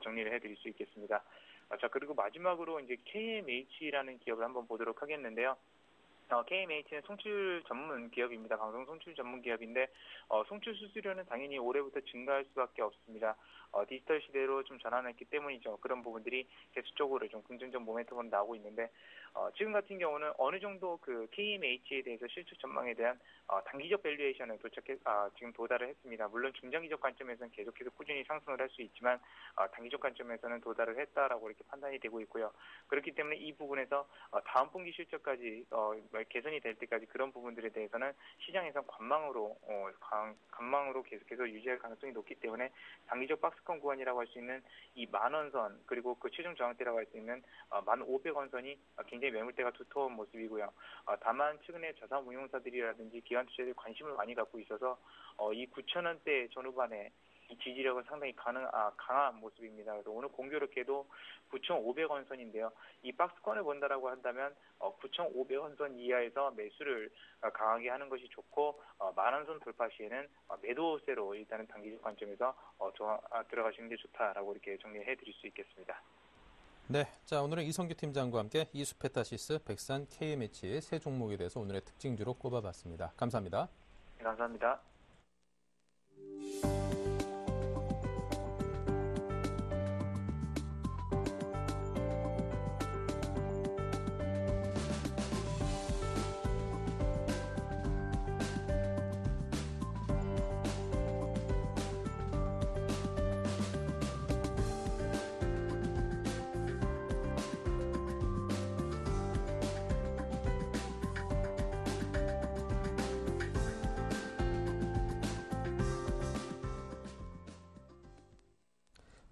정리를 해드릴 수 있겠습니다. 자, 그리고 마지막으로 이제 KMH라는 기업을 한번 보도록 하겠는데요. KMH는 송출 전문 기업입니다. 방송 송출 전문 기업인데 송출 수수료는 당연히 올해부터 증가할 수밖에 없습니다. 디지털 시대로 좀 전환했기 때문이죠. 그런 부분들이 계속적으로 좀 긍정적 모멘텀으로 나오고 있는데 지금 같은 경우는 어느 정도 그 KMH에 대해서 실적 전망에 대한 단기적 밸류에이션을 지금 도달을 했습니다. 물론 중장기적 관점에서는 계속해서 꾸준히 상승을 할 수 있지만 단기적 관점에서는 도달을 했다라고 이렇게 판단이 되고 있고요. 그렇기 때문에 이 부분에서 다음 분기 실적까지 개선이 될 때까지 그런 부분들에 대해서는 시장에서 관망으로 계속해서 유지할 가능성이 높기 때문에 단기적 박스권 구간이라고 할 수 있는 이 10,000원 선 그리고 그 최종 저항대라고 할 수 있는 1,500원 선이 굉장히 매물대가 두터운 모습이고요. 다만 최근에 자산운용사들이라든지 기관 투자자들이 관심을 많이 갖고 있어서 이 9,000원대 전후반에 이 지지력은 상당히 강한 모습입니다. 그래서 오늘 공교롭게도 9,500원 선인데요. 이 박스권을 본다라고 한다면 9,500원 선 이하에서 매수를 강하게 하는 것이 좋고 10,000원 선 돌파 시에는 매도세로 일단은 단기적 관점에서 들어가시는 게 좋다라고 이렇게 정리해 드릴 수 있겠습니다. 네, 자 오늘은 이성규 팀장과 함께 이수페타시스, 백산, K매치 세 종목에 대해서 오늘의 특징주로 꼽아봤습니다. 감사합니다. 네, 감사합니다.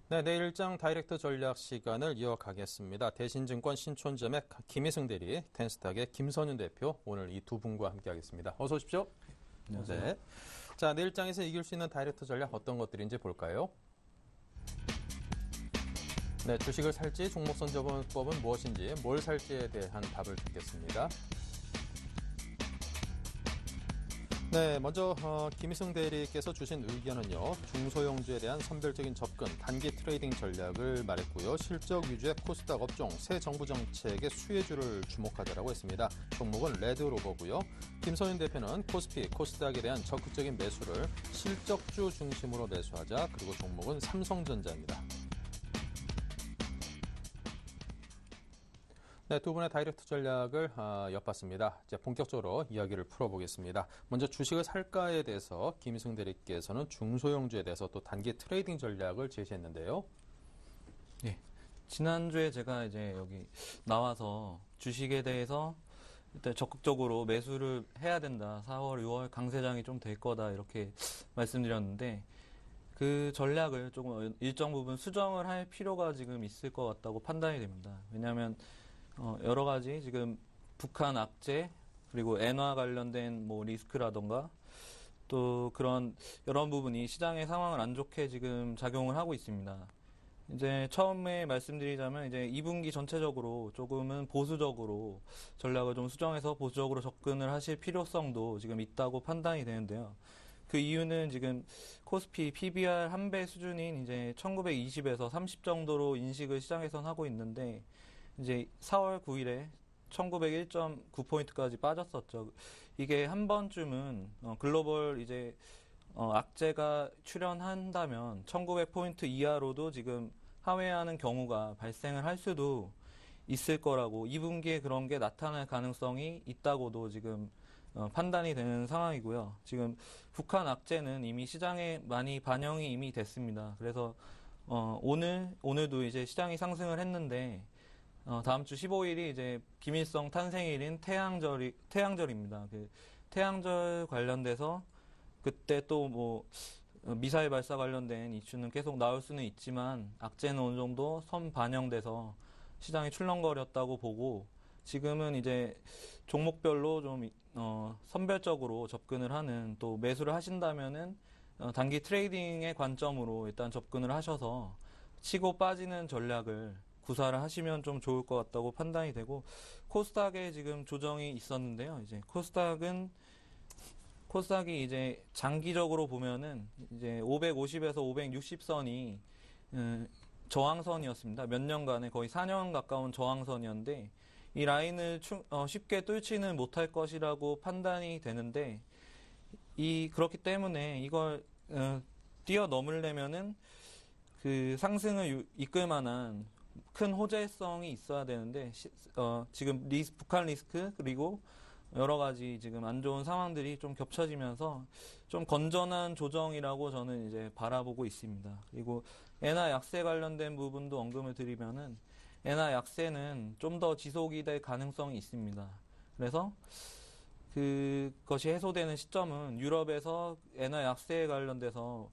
네, 내일장 다이렉트 전략 시간을 이어가겠습니다. 대신증권 신촌점의 김희승 대리, 텐스탁의 김선윤 대표, 오늘 이 두 분과 함께하겠습니다. 어서 오십시오. 안녕하세요. 네. 자, 내일장에서 이길 수 있는 다이렉트 전략 어떤 것들인지 볼까요? 네, 주식을 살지, 종목 선정법은 무엇인지, 뭘 살지에 대한 답을 듣겠습니다. 네, 먼저 김희승 대리께서 주신 의견은요. 중소형주에 대한 선별적인 접근, 단기 트레이딩 전략을 말했고요. 실적 위주의 코스닥 업종, 새 정부 정책의 수혜주를 주목하자라고 했습니다. 종목은 레드로버고요. 김선윤 대표는 코스피, 코스닥에 대한 적극적인 매수를 실적주 중심으로 매수하자. 그리고 종목은 삼성전자입니다. 네, 두 분의 다이렉트 전략을 엿봤습니다. 이제 본격적으로 이야기를 풀어보겠습니다. 먼저 주식을 살까에 대해서 김희승 대리께서는 중소형주에 대해서 또 단기 트레이딩 전략을 제시했는데요. 예. 지난주에 제가 이제 여기 나와서 주식에 대해서 일단 적극적으로 매수를 해야 된다. 4월, 6월 강세장이 좀 될 거다. 이렇게 말씀드렸는데 그 전략을 조금 일정 부분 수정을 할 필요가 지금 있을 것 같다고 판단이 됩니다. 왜냐하면 여러 가지 지금 북한 악재 그리고 엔화 관련된 뭐 리스크라던가 또 그런 여러 부분이 시장의 상황을 안 좋게 지금 작용을 하고 있습니다. 이제 처음에 말씀드리자면 이제 2분기 전체적으로 조금은 보수적으로 전략을 좀 수정해서 보수적으로 접근을 하실 필요성도 지금 있다고 판단이 되는데요. 그 이유는 지금 코스피 PBR 한 배 수준인 이제 1920에서 30 정도로 인식을 시장에선 하고 있는데 이제 4월 9일에 1901.9포인트까지 빠졌었죠. 이게 한 번쯤은 글로벌 이제 악재가 출현한다면 1900포인트 이하로도 지금 하회하는 경우가 발생을 할 수도 있을 거라고 2분기에 그런 게 나타날 가능성이 있다고도 지금 판단이 되는 상황이고요. 지금 북한 악재는 이미 시장에 많이 반영이 이미 됐습니다. 그래서 오늘도 이제 시장이 상승을 했는데 다음 주 15일이 이제 김일성 탄생일인 태양절입니다. 그 태양절 관련돼서 그때 또 뭐 미사일 발사 관련된 이슈는 계속 나올 수는 있지만 악재는 어느 정도 선 반영돼서 시장이 출렁거렸다고 보고 지금은 이제 종목별로 좀 선별적으로 접근을 하는 또 매수를 하신다면은 단기 트레이딩의 관점으로 일단 접근을 하셔서 치고 빠지는 전략을 구사를 하시면 좀 좋을 것 같다고 판단이 되고 코스닥에 지금 조정이 있었는데요. 이제 코스닥이 이제 장기적으로 보면은 이제 550에서 560선이 저항선이었습니다. 몇 년간에 거의 4년 가까운 저항선이었는데 이 라인을 쉽게 뚫지는 못할 것이라고 판단이 되는데 그렇기 때문에 이걸 뛰어넘으려면은 그 상승을 이끌 만한 큰 호재성이 있어야 되는데 지금 북한 리스크 그리고 여러 가지 지금 안 좋은 상황들이 좀 겹쳐지면서 좀 건전한 조정이라고 저는 이제 바라보고 있습니다. 그리고 엔화 약세 관련된 부분도 언급을 드리면은 엔화 약세는 좀 더 지속이 될 가능성이 있습니다. 그래서 그것이 해소되는 시점은 유럽에서 엔화 약세에 관련돼서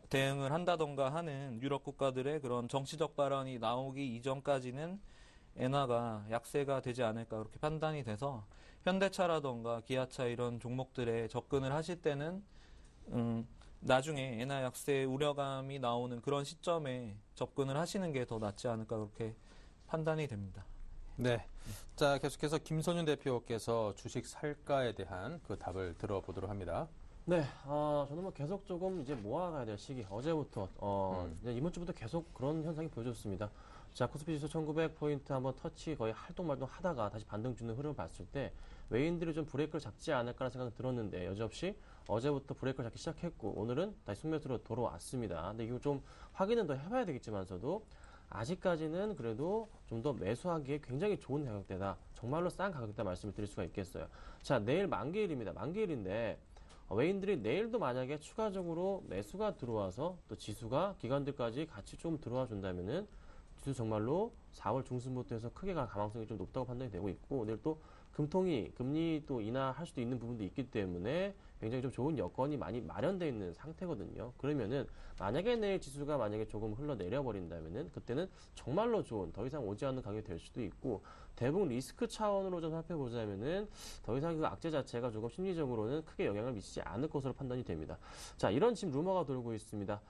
대응을 한다던가 하는 유럽 국가들의 그런 정치적 발언이 나오기 이전까지는 엔화가 약세가 되지 않을까 그렇게 판단이 돼서 현대차라던가 기아차 이런 종목들에 접근을 하실 때는 나중에 엔화 약세 우려감이 나오는 그런 시점에 접근을 하시는 게 더 낫지 않을까 그렇게 판단이 됩니다. 네. 자, 계속해서 김선윤 대표께서 주식 살까에 대한 그 답을 들어보도록 합니다. 네, 저는 뭐 계속 조금 이제 모아가야 될 시기. 어제부터, 이제 이번 주부터 계속 그런 현상이 보여줬습니다. 자, 코스피 지수 1900포인트 한번 터치 거의 활동말동 하다가 다시 반등 주는 흐름을 봤을 때 외인들이 좀 브레이크를 잡지 않을까라는 생각이 들었는데 여지없이 어제부터 브레이크를 잡기 시작했고 오늘은 다시 순매수로 돌아왔습니다. 근데 이거 좀 확인은 더 해봐야 되겠지만서도 아직까지는 그래도 좀 더 매수하기에 굉장히 좋은 가격대다. 정말로 싼 가격대 말씀을 드릴 수가 있겠어요. 자, 내일 만기일입니다. 만기일인데 외인들이 내일도 만약에 추가적으로 매수가 들어와서 또 지수가 기관들까지 같이 좀 들어와 준다면은 지수 정말로 4월 중순부터 해서 크게 갈 가능성이 좀 높다고 판단이 되고 있고 내일 또 금통이 금리 또 인하할 수도 있는 부분도 있기 때문에 굉장히 좀 좋은 여건이 많이 마련되어 있는 상태거든요. 그러면은 만약에 내일 지수가 만약에 조금 흘러내려 버린다면은 그때는 정말로 좋은 더 이상 오지 않는 가격이 될 수도 있고 대부분 리스크 차원으로 좀 살펴보자면은 더 이상 그 악재 자체가 조금 심리적으로는 크게 영향을 미치지 않을 것으로 판단이 됩니다. 자, 이런 지금 루머가 돌고 있습니다.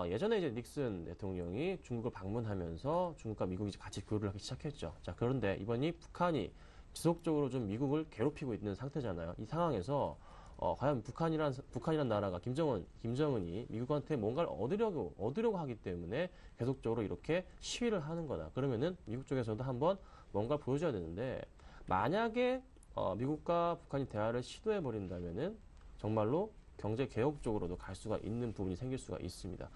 예전에 이제 닉슨 대통령이 중국을 방문하면서 중국과 미국이 이제 같이 교류를 하기 시작했죠. 자, 그런데 이번이 북한이 지속적으로 좀 미국을 괴롭히고 있는 상태잖아요. 이 상황에서 과연 북한이란 나라가 김정은이 미국한테 뭔가를 얻으려고 하기 때문에 계속적으로 이렇게 시위를 하는 거다. 그러면은 미국 쪽에서도 한번 뭔가를 보여줘야 되는데 만약에 미국과 북한이 대화를 시도해 버린다면은 정말로 경제 개혁 쪽으로도 갈 수가 있는 부분이 생길 수가 있습니다.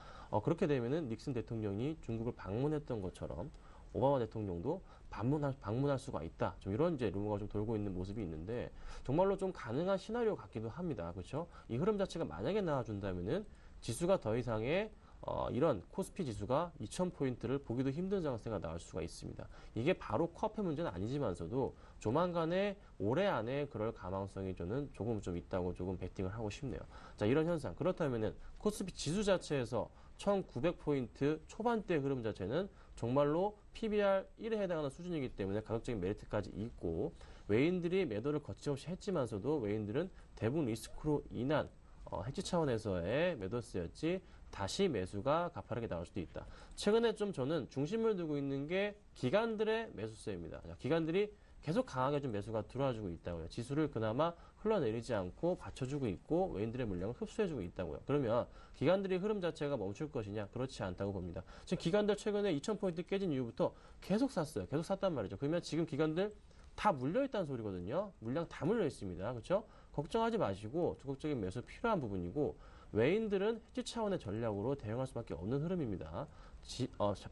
그렇게 되면은 닉슨 대통령이 중국을 방문했던 것처럼 오바마 대통령도 방문할 수가 있다. 좀 이런 이제 루머가 좀 돌고 있는 모습이 있는데 정말로 좀 가능한 시나리오 같기도 합니다. 그렇죠? 이 흐름 자체가 만약에 나와준다면은 지수가 더 이상의 이런 코스피 지수가 2000포인트를 보기도 힘든 장세가 나올 수가 있습니다. 이게 바로 코앞의 문제는 아니지만서도 조만간에 올해 안에 그럴 가망성이 저는 조금 좀 있다고 조금 베팅을 하고 싶네요. 자, 이런 현상. 그렇다면은 코스피 지수 자체에서 1900포인트 초반대 흐름 자체는 정말로 PBR 1에 해당하는 수준이기 때문에 가격적인 메리트까지 있고 외인들이 매도를 거침없이 했지만서도 외인들은 대부분 리스크로 인한 해지 차원에서의 매도세였지 다시 매수가 가파르게 나올 수도 있다. 최근에 좀 저는 중심을 두고 있는 게 기관들의 매수세입니다. 기관들이 계속 강하게 좀 매수가 들어와주고 있다고요. 지수를 그나마 흘러내리지 않고 받쳐주고 있고 외인들의 물량을 흡수해주고 있다고요. 그러면 기관들의 흐름 자체가 멈출 것이냐? 그렇지 않다고 봅니다. 지금 기관들 최근에 2000포인트 깨진 이후부터 계속 샀어요. 계속 샀단 말이죠. 그러면 지금 기관들 다 물려있다는 소리거든요. 물량 다 물려있습니다. 그렇죠? 걱정하지 마시고 적극적인 매수 필요한 부분이고 외인들은 해지 차원의 전략으로 대응할 수밖에 없는 흐름입니다.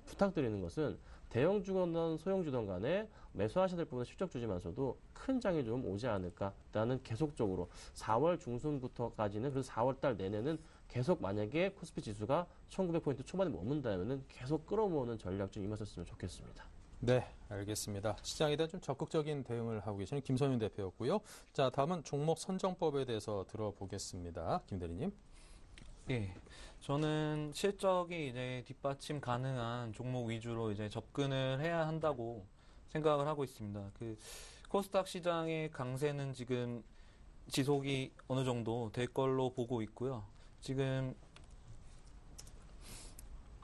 부탁드리는 것은 대형주건 소형주든 간에 매수하셔야 될 부분은 실적 주지만서도 큰 장이 좀 오지 않을까. 나는 계속적으로 4월 중순부터까지는 그래서 4월 달 내내는 계속 만약에 코스피 지수가 1900포인트 초반에 머문다면 계속 끌어모으는 전략 좀 임하셨으면 좋겠습니다. 네, 알겠습니다. 시장에 대한 좀 적극적인 대응을 하고 계시는 김선윤 대표였고요. 자, 다음은 종목 선정법에 대해서 들어보겠습니다. 김 대리님. 예. 저는 실적이 이제 뒷받침 가능한 종목 위주로 이제 접근을 해야 한다고 생각을 하고 있습니다. 코스닥 시장의 강세는 지금 지속이 어느 정도 될 걸로 보고 있고요. 지금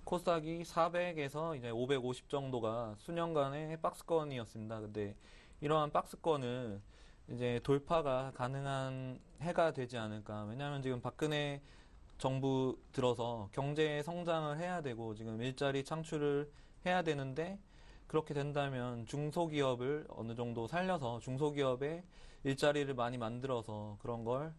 코스닥이 400에서 이제 550 정도가 수년간의 박스권이었습니다. 근데 이러한 박스권을 이제 돌파가 가능한 해가 되지 않을까. 왜냐하면 지금 박근혜 정부 들어서 경제 성장을 해야 되고 지금 일자리 창출을 해야 되는데 그렇게 된다면 중소기업을 어느 정도 살려서 중소기업에 일자리를 많이 만들어서 그런 걸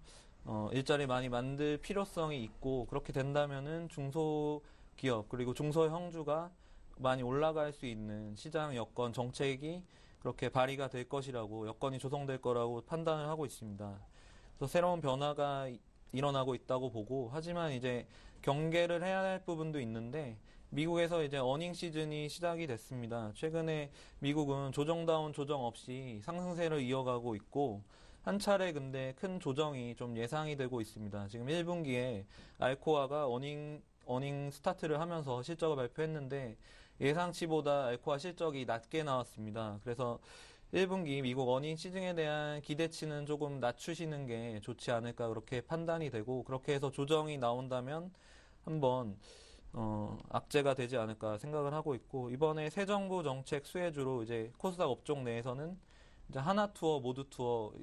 일자리 많이 만들 필요성이 있고 그렇게 된다면은 중소기업 그리고 중소형주가 많이 올라갈 수 있는 시장 여건 정책이 그렇게 발의가 될 것이라고 여건이 조성될 거라고 판단을 하고 있습니다. 그래서 새로운 변화가 일어나고 있다고 보고 하지만 이제 경계를 해야 할 부분도 있는데 미국에서 이제 어닝 시즌이 시작이 됐습니다. 최근에 미국은 조정다운 조정 없이 상승세를 이어가고 있고 한 차례 근데 큰 조정이 좀 예상이 되고 있습니다. 지금 1분기에 알코아가 어닝 스타트를 하면서 실적을 발표했는데 예상치보다 알코아 실적이 낮게 나왔습니다. 그래서 1분기 미국 어닝 시즌에 대한 기대치는 조금 낮추시는 게 좋지 않을까 그렇게 판단이 되고 그렇게 해서 조정이 나온다면 한번 악재가 되지 않을까 생각을 하고 있고 이번에 새 정부 정책 수혜주로 이제 코스닥 업종 내에서는 이제 하나투어, 모두투어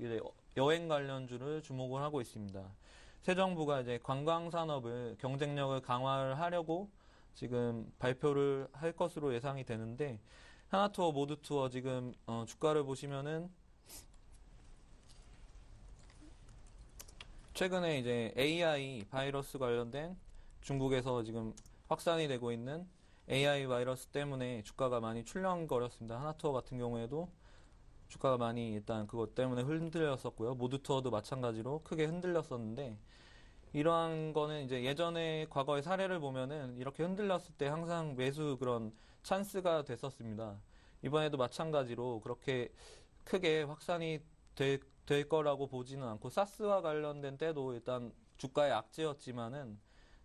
여행 관련주를 주목을 하고 있습니다. 새 정부가 이제 관광 산업을 경쟁력을 강화를 하려고 지금 발표를 할 것으로 예상이 되는데 하나투어, 모두투어 지금 주가를 보시면은 최근에 이제 AI 바이러스 관련된 중국에서 지금 확산이 되고 있는 AI 바이러스 때문에 주가가 많이 출렁거렸습니다. 하나투어 같은 경우에도 주가가 많이 일단 그것 때문에 흔들렸었고요. 모두투어도 마찬가지로 크게 흔들렸었는데 이러한 거는 이제 예전에 과거의 사례를 보면은 이렇게 흔들렸을 때 항상 매수 그런 찬스가 됐었습니다. 이번에도 마찬가지로 그렇게 크게 확산이 될 거라고 보지는 않고 사스와 관련된 때도 일단 주가의 악재였지만은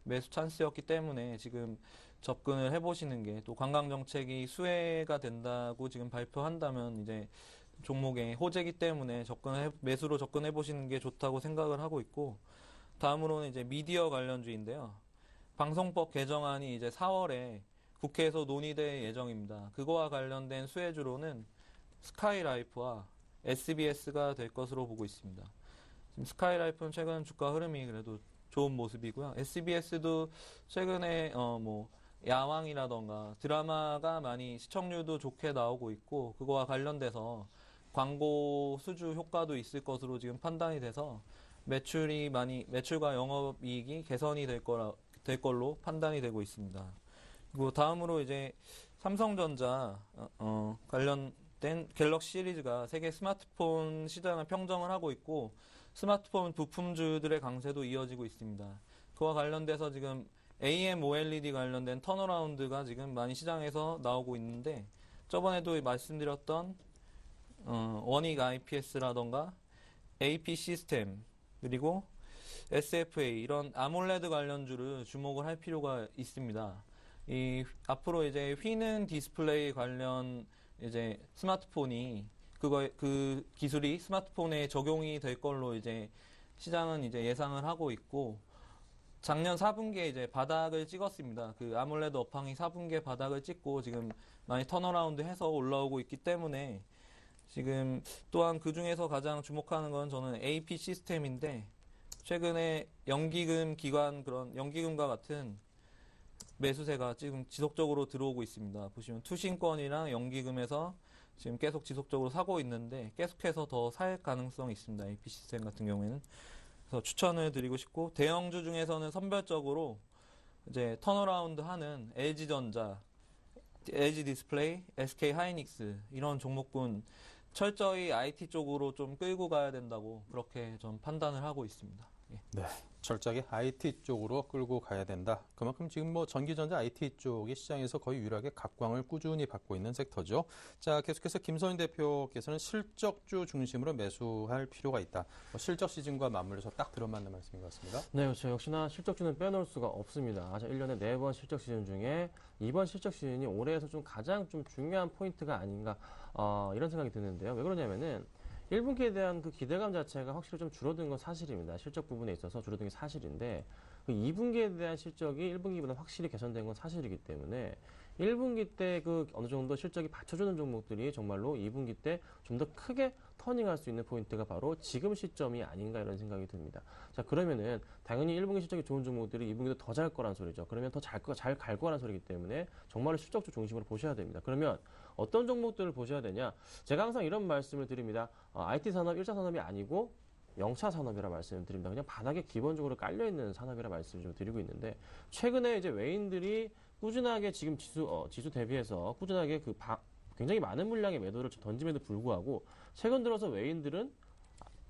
매수 찬스였기 때문에 지금 접근을 해보시는 게 또 관광 정책이 수혜가 된다고 지금 발표한다면 이제 종목의 호재이기 때문에 매수로 접근해 보시는 게 좋다고 생각을 하고 있고 다음으로는 이제 미디어 관련주인데요. 방송법 개정안이 이제 4월에 국회에서 논의될 예정입니다. 그거와 관련된 수혜주로는 스카이라이프와 SBS가 될 것으로 보고 있습니다. 지금 스카이라이프는 최근 주가 흐름이 그래도 좋은 모습이고요. SBS도 최근에 뭐 야왕이라던가 드라마가 많이 시청률도 좋게 나오고 있고 그거와 관련돼서 광고 수주 효과도 있을 것으로 지금 판단이 돼서 매출과 영업이익이 개선이 될 걸로 판단이 되고 있습니다. 그리고 다음으로 이제 삼성전자 관련된 갤럭시 시리즈가 세계 스마트폰 시장을 평정을 하고 있고 스마트폰 부품주들의 강세도 이어지고 있습니다. 그와 관련돼서 지금 AMOLED 관련된 턴어라운드가 지금 많이 시장에서 나오고 있는데 저번에도 말씀드렸던 원익 IPS라던가 AP 시스템 그리고 SFA 이런 아몰레드 관련주를 주목을 할 필요가 있습니다. 앞으로 이제 휘는 디스플레이 관련 이제 스마트폰이 그 기술이 스마트폰에 적용이 될 걸로 이제 시장은 이제 예상을 하고 있고 작년 4분기에 이제 바닥을 찍었습니다. 그 아몰레드 업황이 4분기에 바닥을 찍고 지금 많이 턴어라운드 해서 올라오고 있기 때문에 지금 또한 그 중에서 가장 주목하는 건 저는 AP 시스템인데 최근에 그런 연기금과 같은 매수세가 지금 지속적으로 들어오고 있습니다. 보시면 투신권이랑 연기금에서 지금 계속 지속적으로 사고 있는데 계속해서 더 살 가능성이 있습니다. AP 시스템 같은 경우에는. 그래서 추천을 드리고 싶고 대형주 중에서는 선별적으로 이제 턴어라운드 하는 LG전자, LG 디스플레이, SK 하이닉스 이런 종목군 철저히 IT 쪽으로 좀 끌고 가야 된다고 그렇게 좀 판단을 하고 있습니다. 예. 네, 철저하게 IT 쪽으로 끌고 가야 된다. 그만큼 지금 뭐 전기전자 IT 쪽이 시장에서 거의 유일하게 각광을 꾸준히 받고 있는 섹터죠. 자, 계속해서 김선인 대표께서는 실적주 중심으로 매수할 필요가 있다. 실적 시즌과 맞물려서 딱 들어맞는 말씀인 것 같습니다. 네, 그렇죠. 역시나 실적주는 빼놓을 수가 없습니다. 1년에 4번 실적 시즌 중에 이번 실적 시즌이 올해에서 좀 가장 좀 중요한 포인트가 아닌가 이런 생각이 드는데요. 왜 그러냐면은 1분기에 대한 그 기대감 자체가 확실히 좀 줄어든 건 사실입니다. 실적 부분에 있어서 줄어든 게 사실인데 그 2분기에 대한 실적이 1분기보다 확실히 개선된 건 사실이기 때문에 1분기 때 그 어느 정도 실적이 받쳐주는 종목들이 정말로 2분기 때 좀 더 크게 터닝할 수 있는 포인트가 바로 지금 시점이 아닌가 이런 생각이 듭니다. 자, 그러면은 당연히 1분기 실적이 좋은 종목들이 2분기도 더 잘 거란 소리죠. 그러면 더 잘 갈 거란 소리이기 때문에 정말로 실적주 중심으로 보셔야 됩니다. 그러면 어떤 종목들을 보셔야 되냐? 제가 항상 이런 말씀을 드립니다. IT 산업 1차 산업이 아니고 0차 산업이라 말씀을 드립니다. 그냥 바닥에 기본적으로 깔려있는 산업이라 말씀을 좀 드리고 있는데 최근에 이제 외인들이 꾸준하게 지금 지수 대비해서 꾸준하게 굉장히 많은 물량의 매도를 던짐에도 불구하고 최근 들어서 외인들은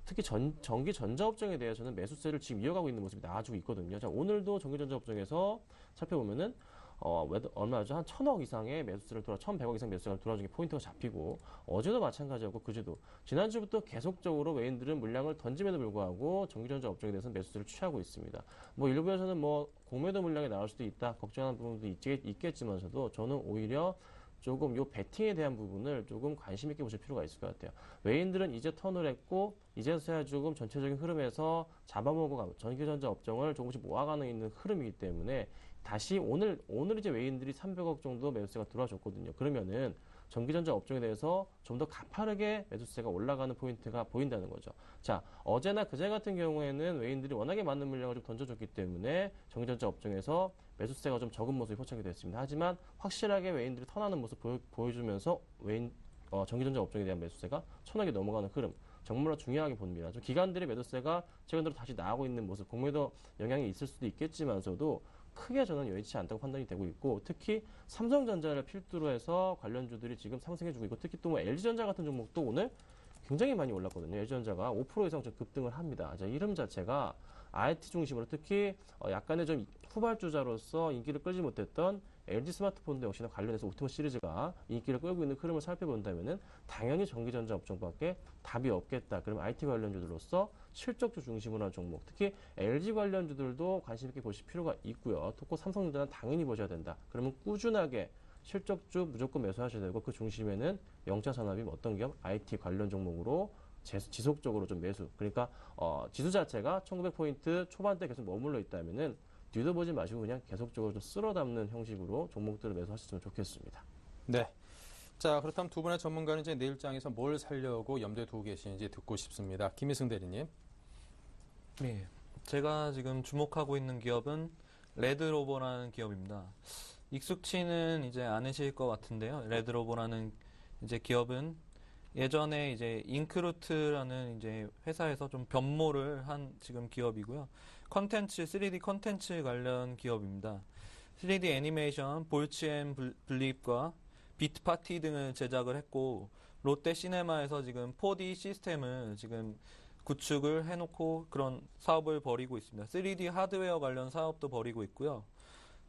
특히 전기 전자업종에 대해서는 매수세를 지금 이어가고 있는 모습이 나와주고 있거든요. 자, 오늘도 전기 전자업종에서 살펴보면은 얼마죠? 한 1,000억 이상의 매수세를 1,100억 이상 매수세가 돌아주는 게 포인트가 잡히고 어제도 마찬가지였고 그제도 지난주부터 계속적으로 외인들은 물량을 던짐에도 불구하고 전기전자 업종에 대해서 매수세를 취하고 있습니다. 뭐 일부에서는 뭐 공매도 물량이 나올 수도 있다 걱정하는 부분도 있겠지만서도 저는 오히려 조금 요 베팅에 대한 부분을 조금 관심 있게 보실 필요가 있을 것 같아요. 외인들은 이제 턴을 했고 이제서야 조금 전체적인 흐름에서 잡아먹어가고 전기전자 업종을 조금씩 모아가는 있는 흐름이기 때문에 다시 오늘 이제 외인들이 300억 정도 매수세가 들어와줬거든요. 그러면은 전기전자 업종에 대해서 좀 더 가파르게 매수세가 올라가는 포인트가 보인다는 거죠. 자, 어제나 그제 같은 경우에는 외인들이 워낙에 많은 물량을 좀 던져줬기 때문에 전기전자 업종에서 매수세가 좀 적은 모습이 포착이 됐습니다. 하지만 확실하게 외인들이 턴하는 모습 보여주면서 전기전자 업종에 대한 매수세가 1,000억이 넘어가는 흐름 정말로 중요하게 봅니다. 좀 기관들의 매도세가 최근 들어 다시 나오고 있는 모습, 공매도 영향이 있을 수도 있겠지만서도 크게 저는 여의치 않다고 판단이 되고 있고, 특히 삼성전자를 필두로 해서 관련주들이 지금 상승해주고 있고, 특히 또 뭐 LG전자 같은 종목도 오늘 굉장히 많이 올랐거든요. LG전자가 5% 이상 좀 급등을 합니다. 이 흐름 자체가 IT 중심으로 특히 약간의 좀 후발주자로서 인기를 끌지 못했던 LG 스마트폰도 역시나 관련해서 옵티머 시리즈가 인기를 끌고 있는 흐름을 살펴본다면은 당연히 전기전자 업종밖에 답이 없겠다. 그럼 IT 관련주들로서 실적주 중심으로 한 종목, 특히 LG 관련주들도 관심 있게 보실 필요가 있고요. 또 삼성전자는 당연히 보셔야 된다. 그러면 꾸준하게 실적주 무조건 매수하셔야 되고, 그 중심에는 영차산업이 어떤 기업? IT 관련 종목으로 지속적으로 좀 매수. 그러니까 지수 자체가 1900포인트 초반대 계속 머물러 있다면은 뒤도 보지 마시고 그냥 계속적으로 좀 쓸어 담는 형식으로 종목들을 매수하셨으면 좋겠습니다. 네. 자, 그렇다면 두 분의 전문가는 이제 내일장에서 뭘 살려고 염두에 두고 계시는지 듣고 싶습니다. 김희승 대리님. 네. 제가 지금 주목하고 있는 기업은 레드로버라는 기업입니다. 익숙치는 이제 않으실 것 같은데요. 레드로버라는 이제 기업은 예전에 이제 잉크루트라는 이제 회사에서 좀 변모를 한 지금 기업이고요. 3D 컨텐츠 관련 기업입니다. 3D 애니메이션, 볼츠앤블립과 비트파티 등을 제작을 했고, 롯데 시네마에서 지금 4D 시스템을 지금 구축을 해놓고 그런 사업을 벌이고 있습니다. 3D 하드웨어 관련 사업도 벌이고 있고요.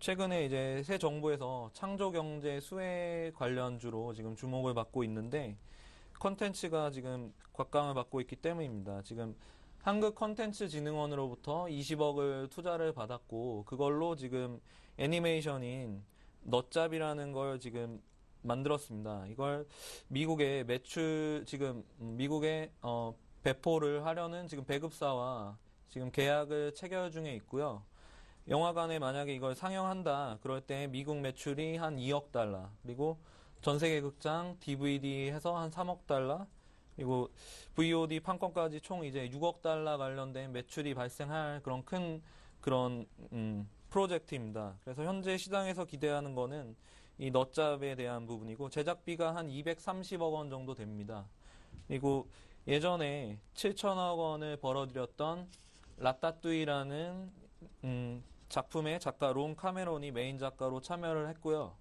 최근에 이제 새 정부에서 창조경제 수혜 관련주로 지금 주목을 받고 있는데, 컨텐츠가 지금 곽강을 받고 있기 때문입니다. 지금 한국컨텐츠진흥원으로부터 20억을 투자를 받았고, 그걸로 지금 애니메이션인 넛잡이라는 걸 지금 만들었습니다. 이걸 미국의 미국에 배포를 하려는 지금 배급사와 지금 계약을 체결 중에 있고요. 영화관에 만약에 이걸 상영한다 그럴 때 미국 매출이 한 2억 달러, 그리고 전 세계 극장 DVD 해서 한 3억 달러, 그리고 VOD 판권까지 총 이제 6억 달러 관련된 매출이 발생할 그런 프로젝트입니다. 그래서 현재 시장에서 기대하는 거는 이 넛잡에 대한 부분이고, 제작비가 한 230억 원 정도 됩니다. 그리고 예전에 7천억 원을 벌어들였던 라따뚜이라는 작품의 작가 론 카메론이 메인 작가로 참여를 했고요.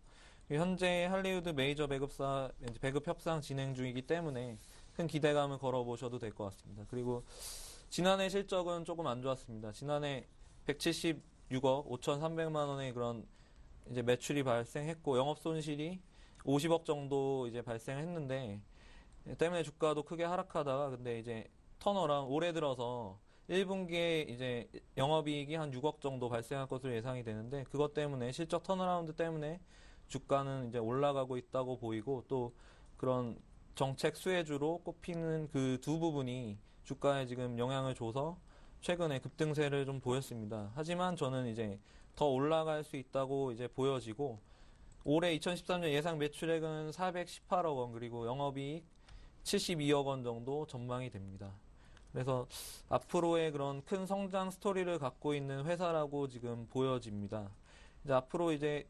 현재 할리우드 메이저 배급사 배급 협상 진행 중이기 때문에 큰 기대감을 걸어보셔도 될 것 같습니다. 그리고 지난해 실적은 조금 안 좋았습니다. 지난해 176억 5,300만 원의 그런 이제 매출이 발생했고, 영업 손실이 50억 정도 이제 발생했는데, 때문에 주가도 크게 하락하다가 근데 이제 턴어라운드, 올해 들어서 1분기에 이제 영업이익이 한 6억 정도 발생할 것으로 예상이 되는데, 그것 때문에 실적 턴어라운드 때문에 주가는 이제 올라가고 있다고 보이고, 또 그런 정책 수혜주로 꼽히는 그 두 부분이 주가에 지금 영향을 줘서 최근에 급등세를 좀 보였습니다. 하지만 저는 이제 더 올라갈 수 있다고 이제 보여지고, 올해 2013년 예상 매출액은 418억 원, 그리고 영업이익 72억 원 정도 전망이 됩니다. 그래서 앞으로의 그런 큰 성장 스토리를 갖고 있는 회사라고 지금 보여집니다. 이제 앞으로 이제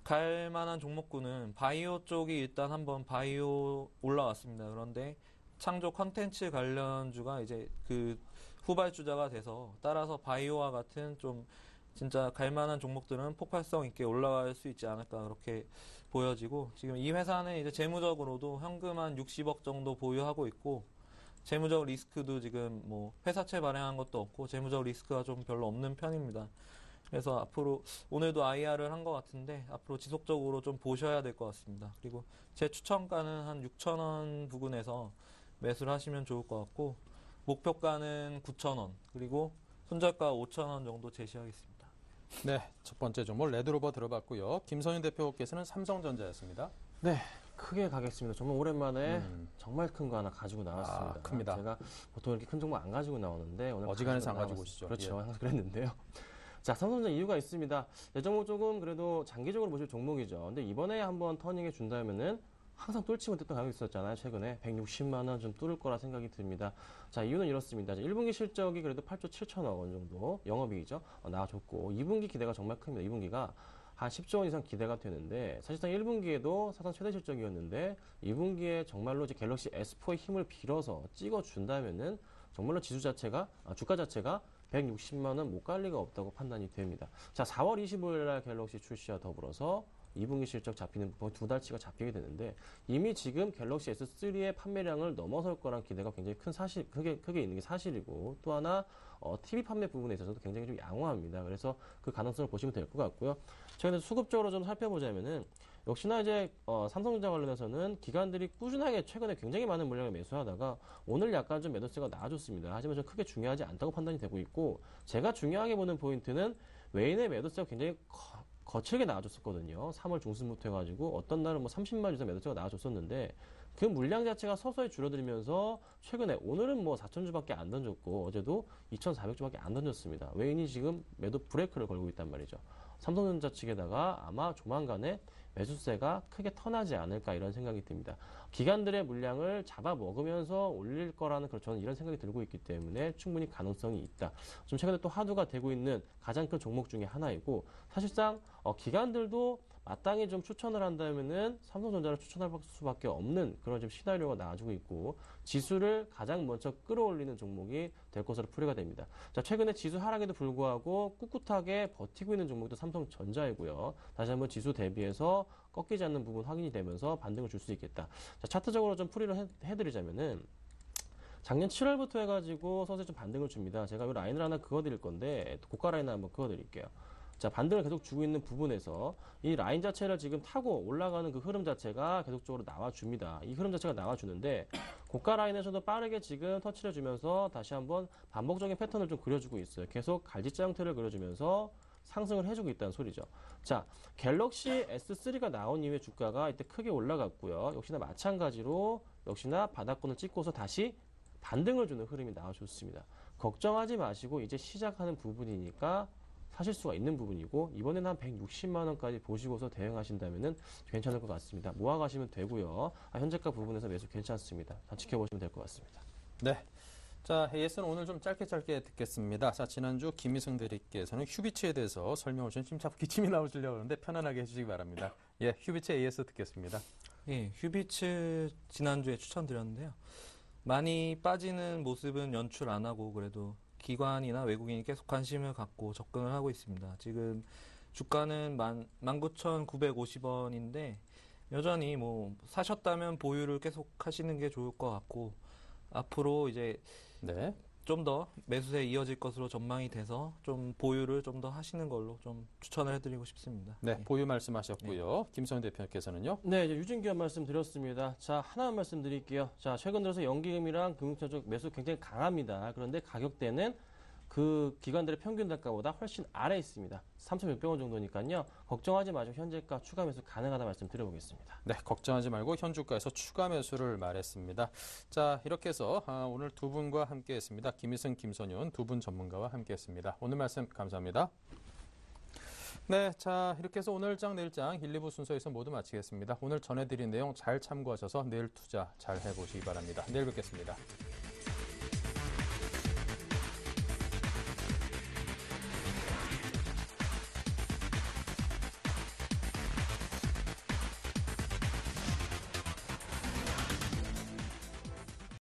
갈 만한 종목군은 바이오 쪽이 일단 한번 바이오 올라왔습니다. 그런데 창조 컨텐츠 관련주가 이제 그 후발주자가 돼서, 따라서 바이오와 같은 좀 진짜 갈 만한 종목들은 폭발성 있게 올라갈 수 있지 않을까 그렇게 보여지고, 지금 이 회사는 이제 재무적으로도 현금 한 60억 정도 보유하고 있고, 재무적 리스크도 지금 뭐 회사채 발행한 것도 없고 재무적 리스크가 좀 별로 없는 편입니다. 그래서 앞으로 오늘도 IR을 한 것 같은데 앞으로 지속적으로 좀 보셔야 될 것 같습니다. 그리고 제 추천가는 한 6,000원 부근에서 매수를 하시면 좋을 것 같고, 목표가는 9,000원, 그리고 손절가 5,000원 정도 제시하겠습니다. 네, 첫 번째 종목 레드로버 들어봤고요. 김선윤 대표께서는 삼성전자였습니다. 네, 크게 가겠습니다. 정말 오랜만에 정말 큰 거 하나 가지고 나왔습니다. 큽니다. 제가 보통 이렇게 큰 종목 안 가지고 나오는데 오늘 어지간해서 안 가지고 오시죠. 그렇죠. 예. 항상 그랬는데요. 자, 삼성전자 이유가 있습니다. 이 종목 조금 그래도 장기적으로 보실 종목이죠. 근데 이번에 한번 터닝해 준다면은 항상 뚫지 못했던 가격이 있었잖아요. 최근에 160만 원 좀 뚫을 거라 생각이 듭니다. 자, 이유는 이렇습니다. 1분기 실적이 그래도 8조 7천억 원 정도 영업이익이죠. 나와줬고 2분기 기대가 정말 큽니다. 2분기가 한 10조 원 이상 기대가 되는데 사실상 1분기에도 사상 최대 실적이었는데 2분기에 정말로 이제 갤럭시 S4의 힘을 빌어서 찍어준다면은 정말로 주가 자체가 160만 원 못 갈 리가 없다고 판단이 됩니다. 자, 4월 25일 날 갤럭시 출시와 더불어서 2분기 실적 잡히는 부분 2달치가 잡히게 되는데 이미 지금 갤럭시 S3의 판매량을 넘어설 거란 기대가 굉장히 크게 있는 게 사실이고 또 하나 TV 판매 부분에 있어서도 굉장히 좀 양호합니다. 그래서 그 가능성을 보시면 될 것 같고요. 최근에 수급적으로 좀 살펴보자면은 역시나 이제 삼성전자 관련해서는 기관들이 꾸준하게 최근에 굉장히 많은 물량을 매수하다가 오늘 약간 좀 매도세가 나아졌습니다. 하지만 좀 크게 중요하지 않다고 판단이 되고 있고 제가 중요하게 보는 포인트는 외인의 매도세가 굉장히 거칠게 나와줬었거든요. 3월 중순부터 해가지고 어떤 날은 뭐 30만 이상 매도세가 나와줬었는데 그 물량 자체가 서서히 줄어들면서 최근에 오늘은 뭐 4,000주밖에 안 던졌고 어제도 2,400주밖에 안 던졌습니다. 외인이 지금 매도 브레이크를 걸고 있단 말이죠. 삼성전자 측에다가 아마 조만간에 매수세가 크게 턴하지 않을까 이런 생각이 듭니다. 기관들의 물량을 잡아먹으면서 올릴 거라는 저는 이런 생각이 들고 있기 때문에 충분히 가능성이 있다. 좀 최근에 또 화두가 되고 있는 가장 큰 종목 중에 하나이고 사실상 기관들도 마땅히 좀 추천을 한다면은 삼성전자를 추천할 수밖에 없는 그런 좀 시나리오가 나와주고 있고 지수를 가장 먼저 끌어올리는 종목이 될 것으로 풀이가 됩니다. 자, 최근에 지수 하락에도 불구하고 꿋꿋하게 버티고 있는 종목도 삼성전자이고요. 다시 한번 지수 대비해서 꺾이지 않는 부분 확인이 되면서 반등을 줄 수 있겠다. 자, 차트적으로 좀 풀이를 해드리자면은 작년 7월부터 해가지고 서서히 좀 반등을 줍니다. 제가 이 라인을 하나 그어드릴 건데 고가 라인을 한번 그어드릴게요. 자, 반등을 계속 주고 있는 부분에서 이 라인 자체를 지금 타고 올라가는 그 흐름 자체가 계속적으로 나와줍니다. 이 흐름 자체가 나와주는데 고가 라인에서도 빠르게 지금 터치를 해주면서 다시 한번 반복적인 패턴을 좀 그려주고 있어요. 계속 갈지자 형태를 그려주면서 상승을 해주고 있다는 소리죠. 자, 갤럭시 S3가 나온 이후에 주가가 이때 크게 올라갔고요. 역시나 마찬가지로 역시나 바닥권을 찍고서 다시 반등을 주는 흐름이 나와줬습니다. 걱정하지 마시고 이제 시작하는 부분이니까 사실 수가 있는 부분이고 이번에는 한 160만 원까지 보시고서 대응하신다면은 괜찮을 것 같습니다. 모아가시면 되고요. 현재가 부분에서 매수 괜찮습니다. 다 지켜보시면 될 것 같습니다. 네. 자, AS는 오늘 좀 짧게 듣겠습니다. 자, 지난주 김희승 대리께서는 휴비츠에 대해서 설명을 좀 자꾸 기침이 나오시려고 하는데 편안하게 해주시기 바랍니다. 예, 휴비츠 AS 듣겠습니다. 예, 휴비츠 지난주에 추천드렸는데요. 많이 빠지는 모습은 연출 안 하고 그래도 기관이나 외국인이 계속 관심을 갖고 접근을 하고 있습니다. 지금 주가는 19,950원인데 여전히 뭐 사셨다면 보유를 계속 하시는 게 좋을 것 같고 앞으로 이제 네. 좀 더 매수세 이어질 것으로 전망이 돼서 좀 보유를 좀 더 하시는 걸로 좀 추천을 해드리고 싶습니다. 네, 보유 말씀하셨고요. 김성현 대표께서는요. 네, 이제 유증기한 말씀드렸습니다. 자, 하나만 말씀드릴게요. 자, 최근 들어서 연기금이랑 금융권 쪽 매수 굉장히 강합니다. 그런데 가격대는 그 기관들의 평균 단가보다 훨씬 아래에 있습니다. 3,600원 정도니까요. 걱정하지 마시고 현재가 추가 매수 가능하다 말씀드려보겠습니다. 네, 걱정하지 말고 현주가에서 추가 매수를 말했습니다. 자, 이렇게 해서 오늘 두 분과 함께했습니다. 김희승, 김선윤 두 분 전문가와 함께했습니다. 오늘 말씀 감사합니다. 네, 자, 이렇게 해서 오늘 장 내일 장 1, 2부 순서에서 모두 마치겠습니다. 오늘 전해드린 내용 잘 참고하셔서 내일 투자 잘 해보시기 바랍니다. 내일 뵙겠습니다.